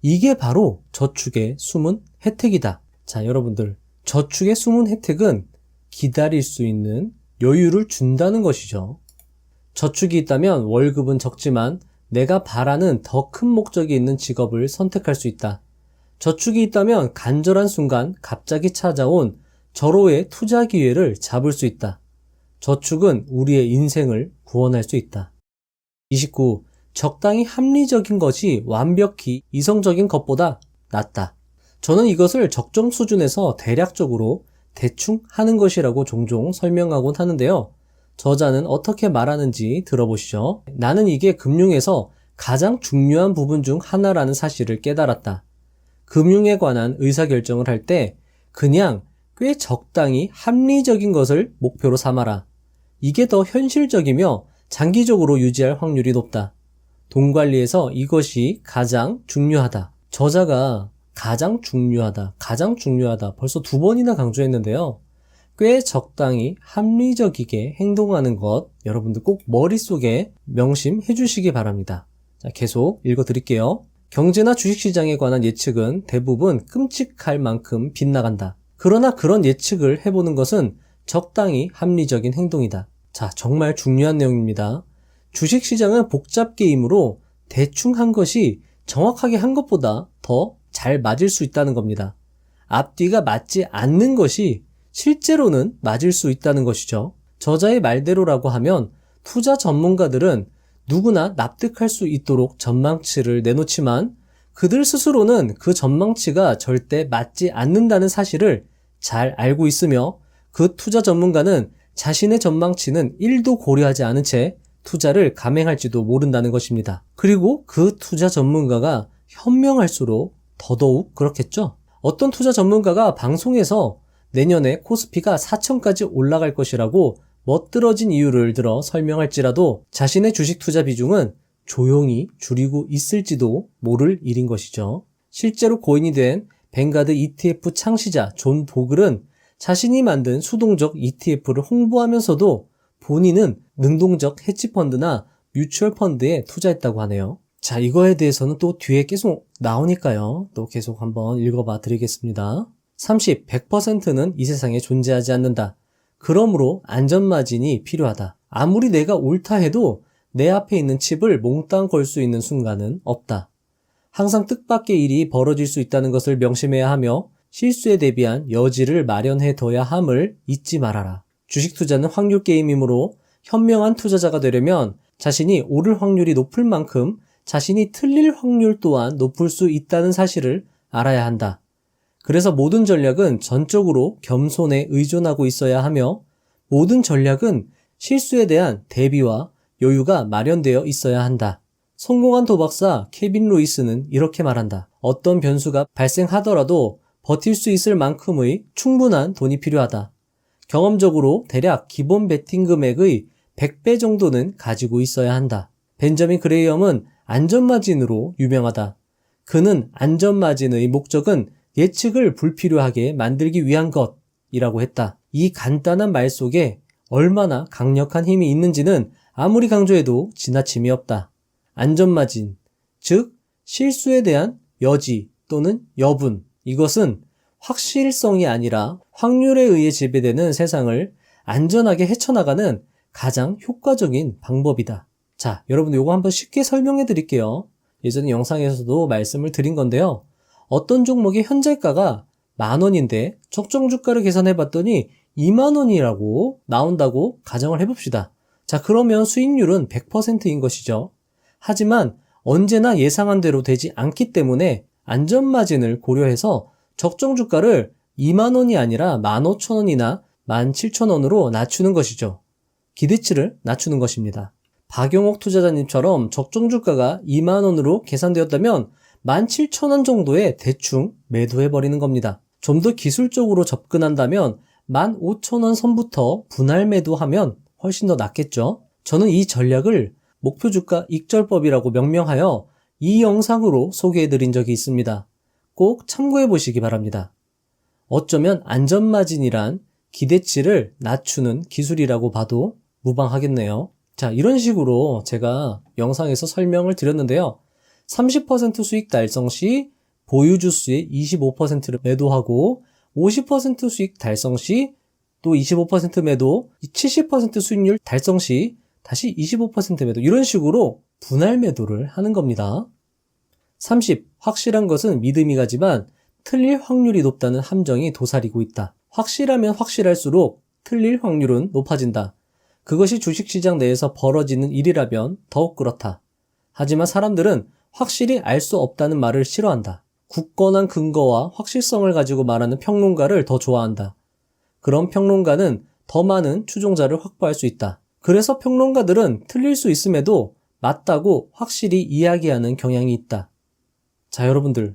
이게 바로 저축의 숨은 혜택이다. 자, 여러분들, 저축의 숨은 혜택은 기다릴 수 있는 여유를 준다는 것이죠. 저축이 있다면 월급은 적지만 내가 바라는 더 큰 목적이 있는 직업을 선택할 수 있다. 저축이 있다면 간절한 순간 갑자기 찾아온 절호의 투자 기회를 잡을 수 있다. 저축은 우리의 인생을 구원할 수 있다. 29. 적당히 합리적인 것이 완벽히 이성적인 것보다 낫다. 저는 이것을 적정 수준에서 대략적으로 대충 하는 것이라고 종종 설명하곤 하는데요. 저자는 어떻게 말하는지 들어보시죠. 나는 이게 금융에서 가장 중요한 부분 중 하나라는 사실을 깨달았다. 금융에 관한 의사결정을 할 때 그냥 꽤 적당히 합리적인 것을 목표로 삼아라. 이게 더 현실적이며 장기적으로 유지할 확률이 높다. 돈 관리에서 이것이 가장 중요하다. 저자가 가장 중요하다 벌써 2번이나 강조했는데요. 꽤 적당히 합리적이게 행동하는 것 여러분들 꼭 머릿속에 명심해 주시기 바랍니다. 자, 계속 읽어드릴게요. 경제나 주식시장에 관한 예측은 대부분 끔찍할 만큼 빗나간다. 그러나 그런 예측을 해보는 것은 적당히 합리적인 행동이다. 자, 정말 중요한 내용입니다. 주식시장은 복잡 게임으로 대충 한 것이 정확하게 한 것보다 더 잘 맞을 수 있다는 겁니다. 앞뒤가 맞지 않는 것이 실제로는 맞을 수 있다는 것이죠. 저자의 말대로라고 하면 투자 전문가들은 누구나 납득할 수 있도록 전망치를 내놓지만 그들 스스로는 그 전망치가 절대 맞지 않는다는 사실을 잘 알고 있으며 그 투자 전문가는 자신의 전망치는 1도 고려하지 않은 채 투자를 감행할지도 모른다는 것입니다. 그리고 그 투자 전문가가 현명할수록 더더욱 그렇겠죠. 어떤 투자 전문가가 방송에서 내년에 코스피가 4천까지 올라갈 것이라고 멋들어진 이유를 들어 설명할지라도 자신의 주식 투자 비중은 조용히 줄이고 있을지도 모를 일인 것이죠. 실제로 고인이 된 뱅가드 ETF 창시자 존 보글은 자신이 만든 수동적 ETF를 홍보하면서도 본인은 능동적 헤지펀드나 뮤추얼 펀드에 투자했다고 하네요. 자, 이거에 대해서는 또 뒤에 계속 나오니까요. 또 계속 한번 읽어봐 드리겠습니다. 30, 100%는 이 세상에 존재하지 않는다. 그러므로 안전마진이 필요하다. 아무리 내가 옳다 해도 내 앞에 있는 칩을 몽땅 걸 수 있는 순간은 없다. 항상 뜻밖의 일이 벌어질 수 있다는 것을 명심해야 하며 실수에 대비한 여지를 마련해 둬야 함을 잊지 말아라. 주식 투자는 확률 게임이므로 현명한 투자자가 되려면 자신이 오를 확률이 높을 만큼 자신이 틀릴 확률 또한 높을 수 있다는 사실을 알아야 한다. 그래서 모든 전략은 전적으로 겸손에 의존하고 있어야 하며 모든 전략은 실수에 대한 대비와 여유가 마련되어 있어야 한다. 성공한 도박사 케빈 루이스는 이렇게 말한다. 어떤 변수가 발생하더라도 버틸 수 있을 만큼의 충분한 돈이 필요하다. 경험적으로 대략 기본 베팅 금액의 100배 정도는 가지고 있어야 한다. 벤저민 그레이엄은 안전마진으로 유명하다. 그는 안전마진의 목적은 예측을 불필요하게 만들기 위한 것이라고 했다. 이 간단한 말 속에 얼마나 강력한 힘이 있는지는 아무리 강조해도 지나침이 없다. 안전마진, 즉 실수에 대한 여지 또는 여분, 이것은 확실성이 아니라 확률에 의해 지배되는 세상을 안전하게 헤쳐나가는 가장 효과적인 방법이다. 자, 여러분 요거 한번 쉽게 설명해 드릴게요. 예전에 영상에서도 말씀을 드린 건데요. 어떤 종목의 현재가가 10,000원인데 적정 주가를 계산해 봤더니 20,000원이라고 나온다고 가정을 해봅시다. 자, 그러면 수익률은 100%인 것이죠. 하지만 언제나 예상한 대로 되지 않기 때문에 안전마진을 고려해서 적정 주가를 20,000원이 아니라 15,000원이나 17,000원으로 낮추는 것이죠. 기대치를 낮추는 것입니다. 박용옥 투자자님처럼 적정 주가가 20,000원으로 계산되었다면 17,000원 정도에 대충 매도해버리는 겁니다. 좀 더 기술적으로 접근한다면 15,000원 선부터 분할 매도하면 훨씬 더 낫겠죠. 저는 이 전략을 목표주가 익절법이라고 명명하여 이 영상으로 소개해드린 적이 있습니다. 꼭 참고해보시기 바랍니다. 어쩌면 안전마진이란 기대치를 낮추는 기술이라고 봐도 무방하겠네요. 자, 이런 식으로 제가 영상에서 설명을 드렸는데요. 30% 수익 달성 시 보유주수의 25%를 매도하고 50% 수익 달성 시 또 25% 매도, 70% 수익률 달성 시 다시 25% 매도, 이런 식으로 분할 매도를 하는 겁니다. 30. 확실한 것은 믿음이 가지만 틀릴 확률이 높다는 함정이 도사리고 있다. 확실하면 확실할수록 틀릴 확률은 높아진다. 그것이 주식시장 내에서 벌어지는 일이라면 더욱 그렇다. 하지만 사람들은 확실히 알 수 없다는 말을 싫어한다. 굳건한 근거와 확실성을 가지고 말하는 평론가를 더 좋아한다. 그런 평론가는 더 많은 추종자를 확보할 수 있다. 그래서 평론가들은 틀릴 수 있음에도 맞다고 확실히 이야기하는 경향이 있다. 자, 여러분들,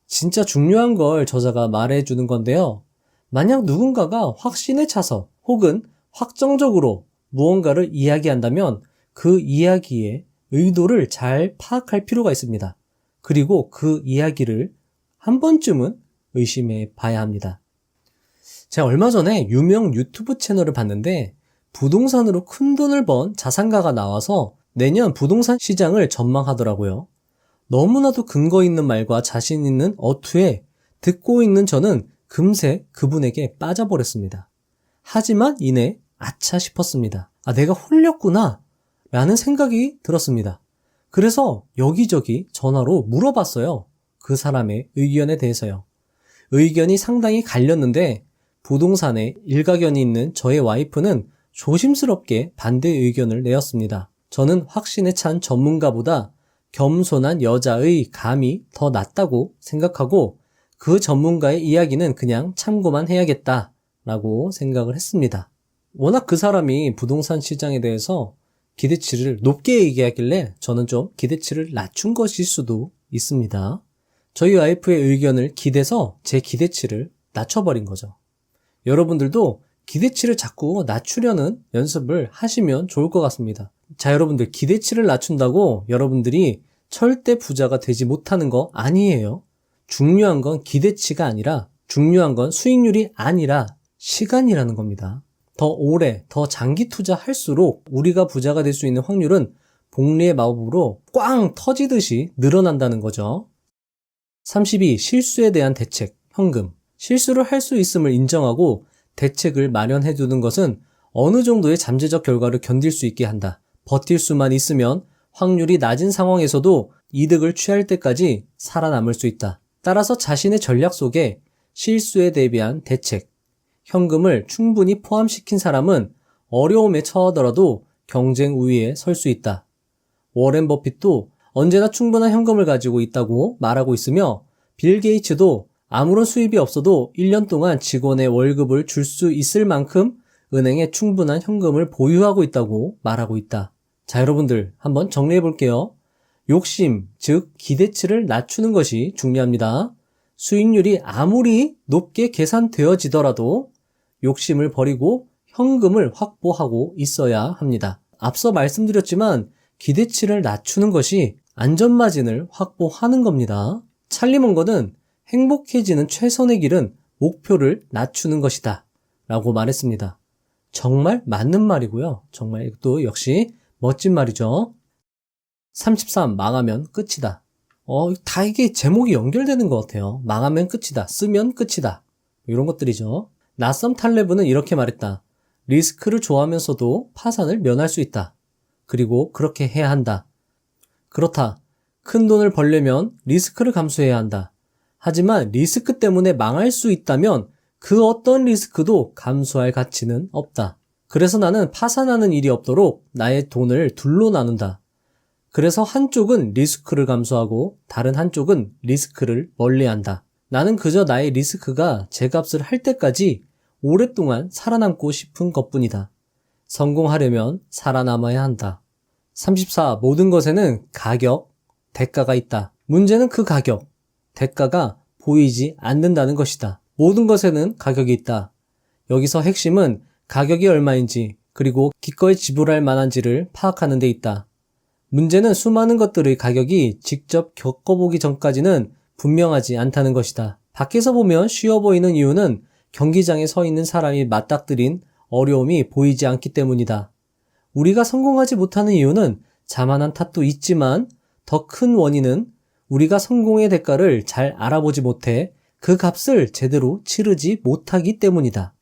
진짜 중요한 걸 저자가 말해주는 건데요. 만약 누군가가 확신에 차서 혹은 확정적으로 무언가를 이야기한다면 그 이야기의 의도를 잘 파악할 필요가 있습니다. 그리고 그 이야기를 한 번쯤은 의심해 봐야 합니다. 제가 얼마 전에 유명 유튜브 채널을 봤는데 부동산으로 큰 돈을 번 자산가가 나와서 내년 부동산 시장을 전망하더라고요. 너무나도 근거 있는 말과 자신 있는 어투에 듣고 있는 저는 금세 그분에게 빠져버렸습니다. 하지만 이내 아차 싶었습니다. 아, 내가 홀렸구나 라는 생각이 들었습니다. 그래서 여기저기 전화로 물어봤어요. 그 사람의 의견에 대해서요. 의견이 상당히 갈렸는데 부동산에 일가견이 있는 저의 와이프는 조심스럽게 반대 의견을 내었습니다. 저는 확신에 찬 전문가보다 겸손한 여자의 감이 더 낫다고 생각하고 그 전문가의 이야기는 그냥 참고만 해야겠다라고 생각을 했습니다. 워낙 그 사람이 부동산 시장에 대해서 기대치를 높게 얘기하길래 저는 좀 기대치를 낮춘 것일 수도 있습니다. 저희 와이프의 의견을 기대서 제 기대치를 낮춰버린 거죠. 여러분들도 기대치를 자꾸 낮추려는 연습을 하시면 좋을 것 같습니다. 자, 여러분들 기대치를 낮춘다고 여러분들이 절대 부자가 되지 못하는 거 아니에요. 중요한 건 기대치가 아니라 중요한 건 수익률이 아니라 시간이라는 겁니다. 더 오래, 더 장기 투자할수록 우리가 부자가 될 수 있는 확률은 복리의 마법으로 꽝 터지듯이 늘어난다는 거죠. 32. 실수에 대한 대책, 현금. 실수를 할 수 있음을 인정하고 대책을 마련해 두는 것은 어느 정도의 잠재적 결과를 견딜 수 있게 한다. 버틸 수만 있으면 확률이 낮은 상황에서도 이득을 취할 때까지 살아남을 수 있다. 따라서 자신의 전략 속에 실수에 대비한 대책, 현금을 충분히 포함시킨 사람은 어려움에 처하더라도 경쟁 우위에 설 수 있다. 워렌 버핏도 언제나 충분한 현금을 가지고 있다고 말하고 있으며 빌 게이츠도 아무런 수입이 없어도 1년 동안 직원의 월급을 줄 수 있을 만큼 은행에 충분한 현금을 보유하고 있다고 말하고 있다. 자, 여러분들 한번 정리해 볼게요. 욕심, 즉 기대치를 낮추는 것이 중요합니다. 수익률이 아무리 높게 계산되어지더라도 욕심을 버리고 현금을 확보하고 있어야 합니다. 앞서 말씀드렸지만 기대치를 낮추는 것이 안전마진을 확보하는 겁니다. 찰리 먼거는 행복해지는 최선의 길은 목표를 낮추는 것이다 라고 말했습니다. 정말 맞는 말이고요. 정말 이것도 역시 멋진 말이죠. 33. 망하면 끝이다. 다 이게 제목이 연결되는 것 같아요. 망하면 끝이다. 쓰면 끝이다. 이런 것들이죠. 나썸 탈레브는 이렇게 말했다. 리스크를 좋아하면서도 파산을 면할 수 있다. 그리고 그렇게 해야 한다. 그렇다. 큰 돈을 벌려면 리스크를 감수해야 한다. 하지만 리스크 때문에 망할 수 있다면 그 어떤 리스크도 감수할 가치는 없다. 그래서 나는 파산하는 일이 없도록 나의 돈을 둘로 나눈다. 그래서 한쪽은 리스크를 감수하고 다른 한쪽은 리스크를 멀리한다. 나는 그저 나의 리스크가 제값을 할 때까지 오랫동안 살아남고 싶은 것뿐이다. 성공하려면 살아남아야 한다. 34. 모든 것에는 가격, 대가가 있다. 문제는 그 가격, 대가가 보이지 않는다는 것이다. 모든 것에는 가격이 있다. 여기서 핵심은 가격이 얼마인지 그리고 기꺼이 지불할 만한지를 파악하는 데 있다. 문제는 수많은 것들의 가격이 직접 겪어보기 전까지는 분명하지 않다는 것이다. 밖에서 보면 쉬워 보이는 이유는 경기장에 서 있는 사람이 맞닥뜨린 어려움이 보이지 않기 때문이다. 우리가 성공하지 못하는 이유는 자만한 탓도 있지만 더 큰 원인은 우리가 성공의 대가를 잘 알아보지 못해 그 값을 제대로 치르지 못하기 때문이다.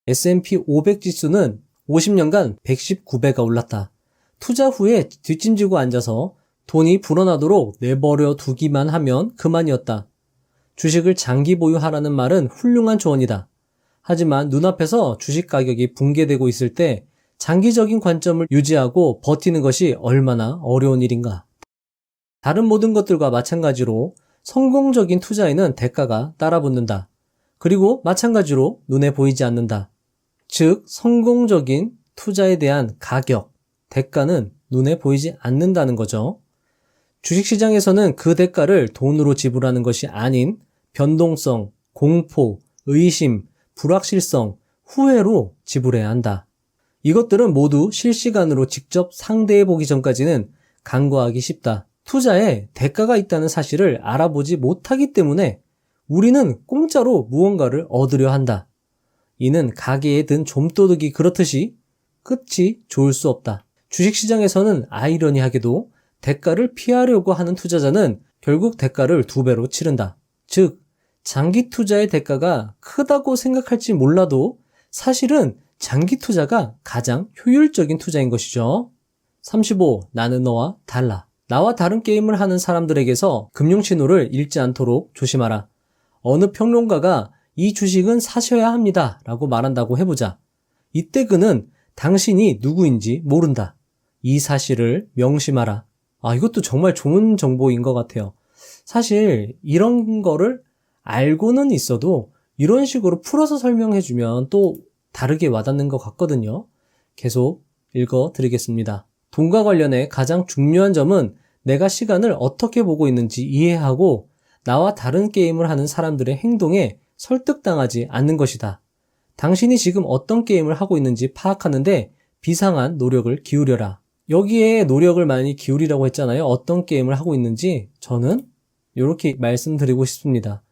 S&P 500 지수는 50년간 119배가 올랐다. 투자 후에 뒷짐지고 앉아서 돈이 불어나도록 내버려 두기만 하면 그만이었다. 주식을 장기 보유하라는 말은 훌륭한 조언이다. 하지만 눈앞에서 주식 가격이 붕괴되고 있을 때 장기적인 관점을 유지하고 버티는 것이 얼마나 어려운 일인가. 다른 모든 것들과 마찬가지로 성공적인 투자에는 대가가 따라붙는다. 그리고 마찬가지로 눈에 보이지 않는다. 즉, 성공적인 투자에 대한 가격, 대가는 눈에 보이지 않는다는 거죠. 주식시장에서는 그 대가를 돈으로 지불하는 것이 아닌 변동성, 공포, 의심, 불확실성, 후회로 지불해야 한다. 이것들은 모두 실시간으로 직접 상대해 보기 전까지는 간과하기 쉽다. 투자에 대가가 있다는 사실을 알아보지 못하기 때문에 우리는 공짜로 무언가를 얻으려 한다. 이는 가게에 든 좀도둑이 그렇듯이 끝이 좋을 수 없다. 주식시장에서는 아이러니하게도 대가를 피하려고 하는 투자자는 결국 대가를 2배로 치른다. 즉, 장기 투자의 대가가 크다고 생각할지 몰라도 사실은 장기 투자가 가장 효율적인 투자인 것이죠. 35. 나는 너와 달라. 나와 다른 게임을 하는 사람들에게서 금융신호를 읽지 않도록 조심하라. 어느 평론가가 이 주식은 사셔야 합니다 라고 말한다고 해보자. 이때 그는 당신이 누구인지 모른다. 이 사실을 명심하라. 이것도 정말 좋은 정보인 것 같아요. 사실 이런 거를 알고는 있어도 이런 식으로 풀어서 설명해주면 또 다르게 와닿는 것 같거든요. 계속 읽어드리겠습니다. 돈과 관련해 가장 중요한 점은 내가 시간을 어떻게 보고 있는지 이해하고 나와 다른 게임을 하는 사람들의 행동에 설득당하지 않는 것이다. 당신이 지금 어떤 게임을 하고 있는지 파악하는데 비상한 노력을 기울여라. 여기에 노력을 많이 기울이라고 했잖아요. 어떤 게임을 하고 있는지 저는 이렇게 말씀드리고 싶습니다.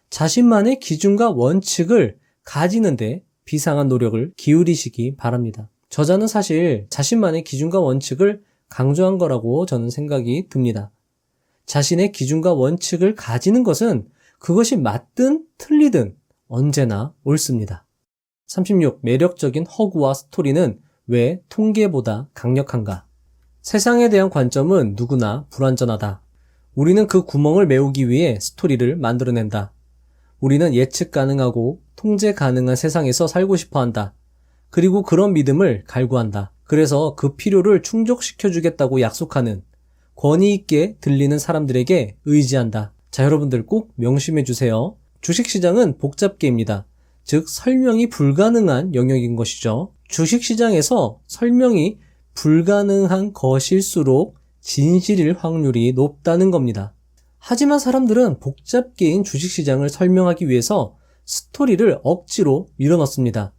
자신만의 기준과 원칙을 가지는데 비상한 노력을 기울이시기 바랍니다. 저자는 사실 자신만의 기준과 원칙을 강조한 거라고 저는 생각이 듭니다. 자신의 기준과 원칙을 가지는 것은 그것이 맞든 틀리든 언제나 옳습니다. 36. 매력적인 허구와 스토리는 왜 통계보다 강력한가? 세상에 대한 관점은 누구나 불완전하다. 우리는 그 구멍을 메우기 위해 스토리를 만들어낸다. 우리는 예측 가능하고 통제 가능한 세상에서 살고 싶어 한다. 그리고 그런 믿음을 갈구한다. 그래서 그 필요를 충족시켜주겠다고 약속하는 권위 있게 들리는 사람들에게 의지한다. 자, 여러분들 꼭 명심해 주세요. 주식시장은 복잡계입니다. 즉 설명이 불가능한 영역인 것이죠. 주식시장에서 설명이 불가능한 것일수록 진실일 확률이 높다는 겁니다. 하지만 사람들은 복잡계인 주식시장을 설명하기 위해서 스토리를 억지로 밀어넣습니다.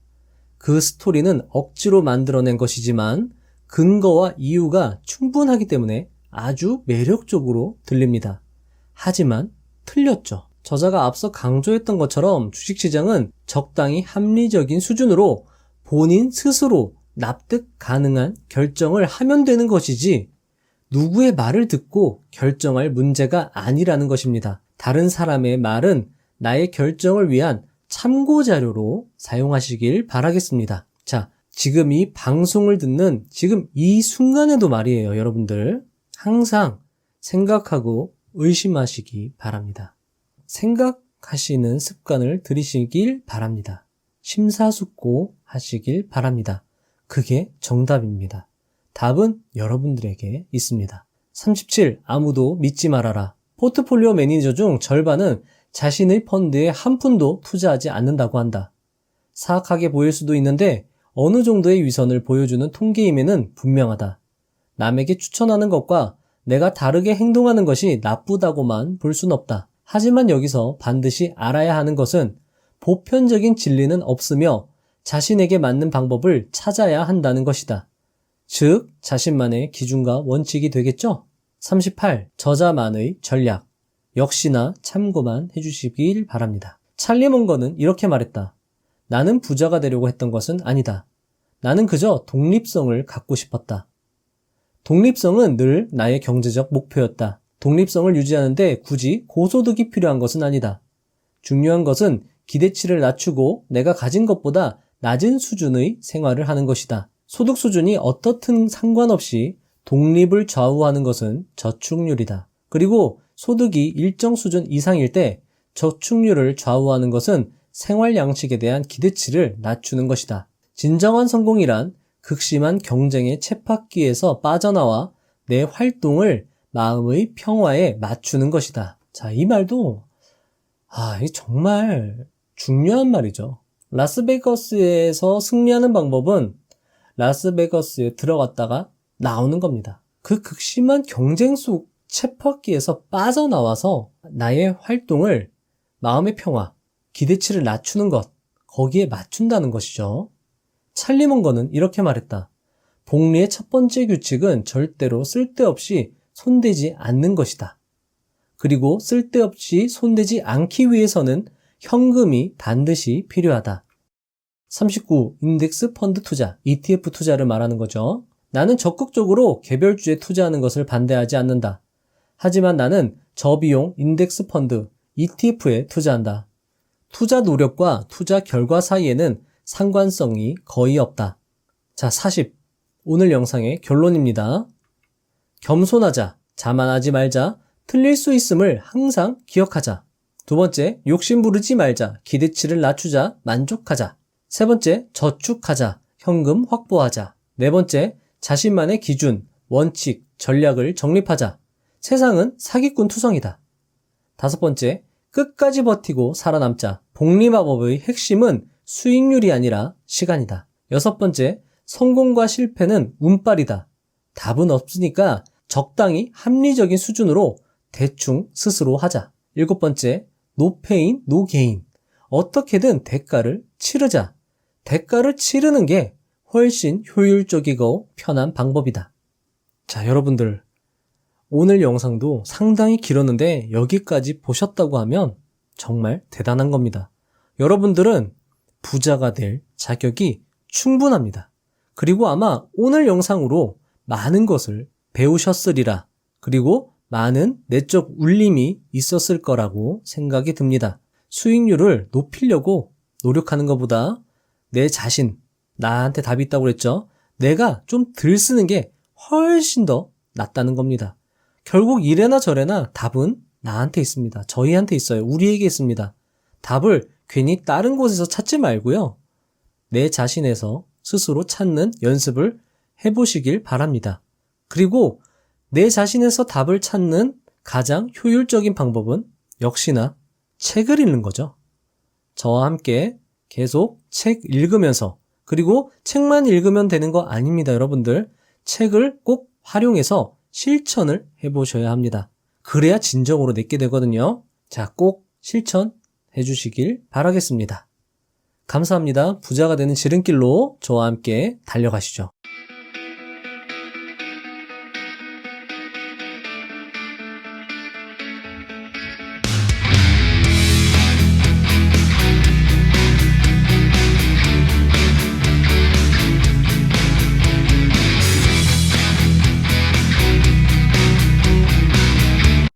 그 스토리는 억지로 만들어낸 것이지만 근거와 이유가 충분하기 때문에 아주 매력적으로 들립니다. 하지만 틀렸죠. 저자가 앞서 강조했던 것처럼 주식시장은 적당히 합리적인 수준으로 본인 스스로 납득 가능한 결정을 하면 되는 것이지 누구의 말을 듣고 결정할 문제가 아니라는 것입니다. 다른 사람의 말은 나의 결정을 위한 참고자료로 사용하시길 바라겠습니다. 자, 지금 이 방송을 듣는 지금 이 순간에도 말이에요, 여러분들. 항상 생각하고 의심하시기 바랍니다. 생각하시는 습관을 들이시길 바랍니다. 심사숙고하시길 바랍니다. 그게 정답입니다. 답은 여러분들에게 있습니다. 37. 아무도 믿지 말아라. 포트폴리오 매니저 중 절반은 자신의 펀드에 한 푼도 투자하지 않는다고 한다. 사악하게 보일 수도 있는데 어느 정도의 위선을 보여주는 통계임에는 분명하다. 남에게 추천하는 것과 내가 다르게 행동하는 것이 나쁘다고만 볼 순 없다. 하지만 여기서 반드시 알아야 하는 것은 보편적인 진리는 없으며 자신에게 맞는 방법을 찾아야 한다는 것이다. 즉, 자신만의 기준과 원칙이 되겠죠? 38. 저자만의 전략. 역시나 참고만 해주시길 바랍니다. 찰리 멍거는 이렇게 말했다. 나는 부자가 되려고 했던 것은 아니다. 나는 그저 독립성을 갖고 싶었다. 독립성은 늘 나의 경제적 목표였다. 독립성을 유지하는데 굳이 고소득이 필요한 것은 아니다. 중요한 것은 기대치를 낮추고 내가 가진 것보다 낮은 수준의 생활을 하는 것이다. 소득 수준이 어떻든 상관없이 독립을 좌우하는 것은 저축률이다. 그리고 소득이 일정 수준 이상일 때 저축률을 좌우하는 것은 생활 양식에 대한 기대치를 낮추는 것이다. 진정한 성공이란 극심한 경쟁의 쳇바퀴에서 빠져나와 내 활동을 마음의 평화에 맞추는 것이다. 자, 이 말도 이게 정말 중요한 말이죠. 라스베가스에서 승리하는 방법은 라스베가스에 들어갔다가 나오는 겁니다. 그 극심한 경쟁 속 쳇바퀴에서 빠져나와서 나의 활동을 마음의 평화, 기대치를 낮추는 것, 거기에 맞춘다는 것이죠. 찰리 멍거는 이렇게 말했다. 복리의 첫 번째 규칙은 절대로 쓸데없이 손대지 않는 것이다. 그리고 쓸데없이 손대지 않기 위해서는 현금이 반드시 필요하다. 39. 인덱스 펀드 투자, ETF 투자를 말하는 거죠. 나는 적극적으로 개별주에 투자하는 것을 반대하지 않는다. 하지만 나는 저비용 인덱스 펀드, ETF에 투자한다. 투자 노력과 투자 결과 사이에는 상관성이 거의 없다. 자, 40. 오늘 영상의 결론입니다. 겸손하자. 자만하지 말자. 틀릴 수 있음을 항상 기억하자. 두 번째, 욕심 부르지 말자. 기대치를 낮추자. 만족하자. 세 번째, 저축하자. 현금 확보하자. 네 번째, 자신만의 기준, 원칙, 전략을 정립하자. 세상은 사기꾼 투성이다. 다섯 번째, 끝까지 버티고 살아남자. 복리마법의 핵심은 수익률이 아니라 시간이다. 여섯 번째, 성공과 실패는 운빨이다. 답은 없으니까 적당히 합리적인 수준으로 대충 스스로 하자. 일곱 번째, 노페인, 노게인. 어떻게든 대가를 치르자. 대가를 치르는 게 훨씬 효율적이고 편한 방법이다. 자, 여러분들. 오늘 영상도 상당히 길었는데 여기까지 보셨다고 하면 정말 대단한 겁니다. 여러분들은 부자가 될 자격이 충분합니다. 그리고 아마 오늘 영상으로 많은 것을 배우셨으리라. 그리고 많은 내적 울림이 있었을 거라고 생각이 듭니다. 수익률을 높이려고 노력하는 것보다 내 자신, 나한테 답이 있다고 그랬죠? 내가 좀 덜 쓰는 게 훨씬 더 낫다는 겁니다. 결국 이래나 저래나 답은 나한테 있습니다. 저희한테 있어요. 우리에게 있습니다. 답을 괜히 다른 곳에서 찾지 말고요. 내 자신에서 스스로 찾는 연습을 해보시길 바랍니다. 그리고 내 자신에서 답을 찾는 가장 효율적인 방법은 역시나 책을 읽는 거죠. 저와 함께 계속 책 읽으면서, 그리고 책만 읽으면 되는 거 아닙니다, 여러분들. 책을 꼭 활용해서 실천을 해보셔야 합니다. 그래야 진정으로 내게 되거든요. 자, 꼭 실천해 주시길 바라겠습니다. 감사합니다. 부자가 되는 지름길로 저와 함께 달려가시죠.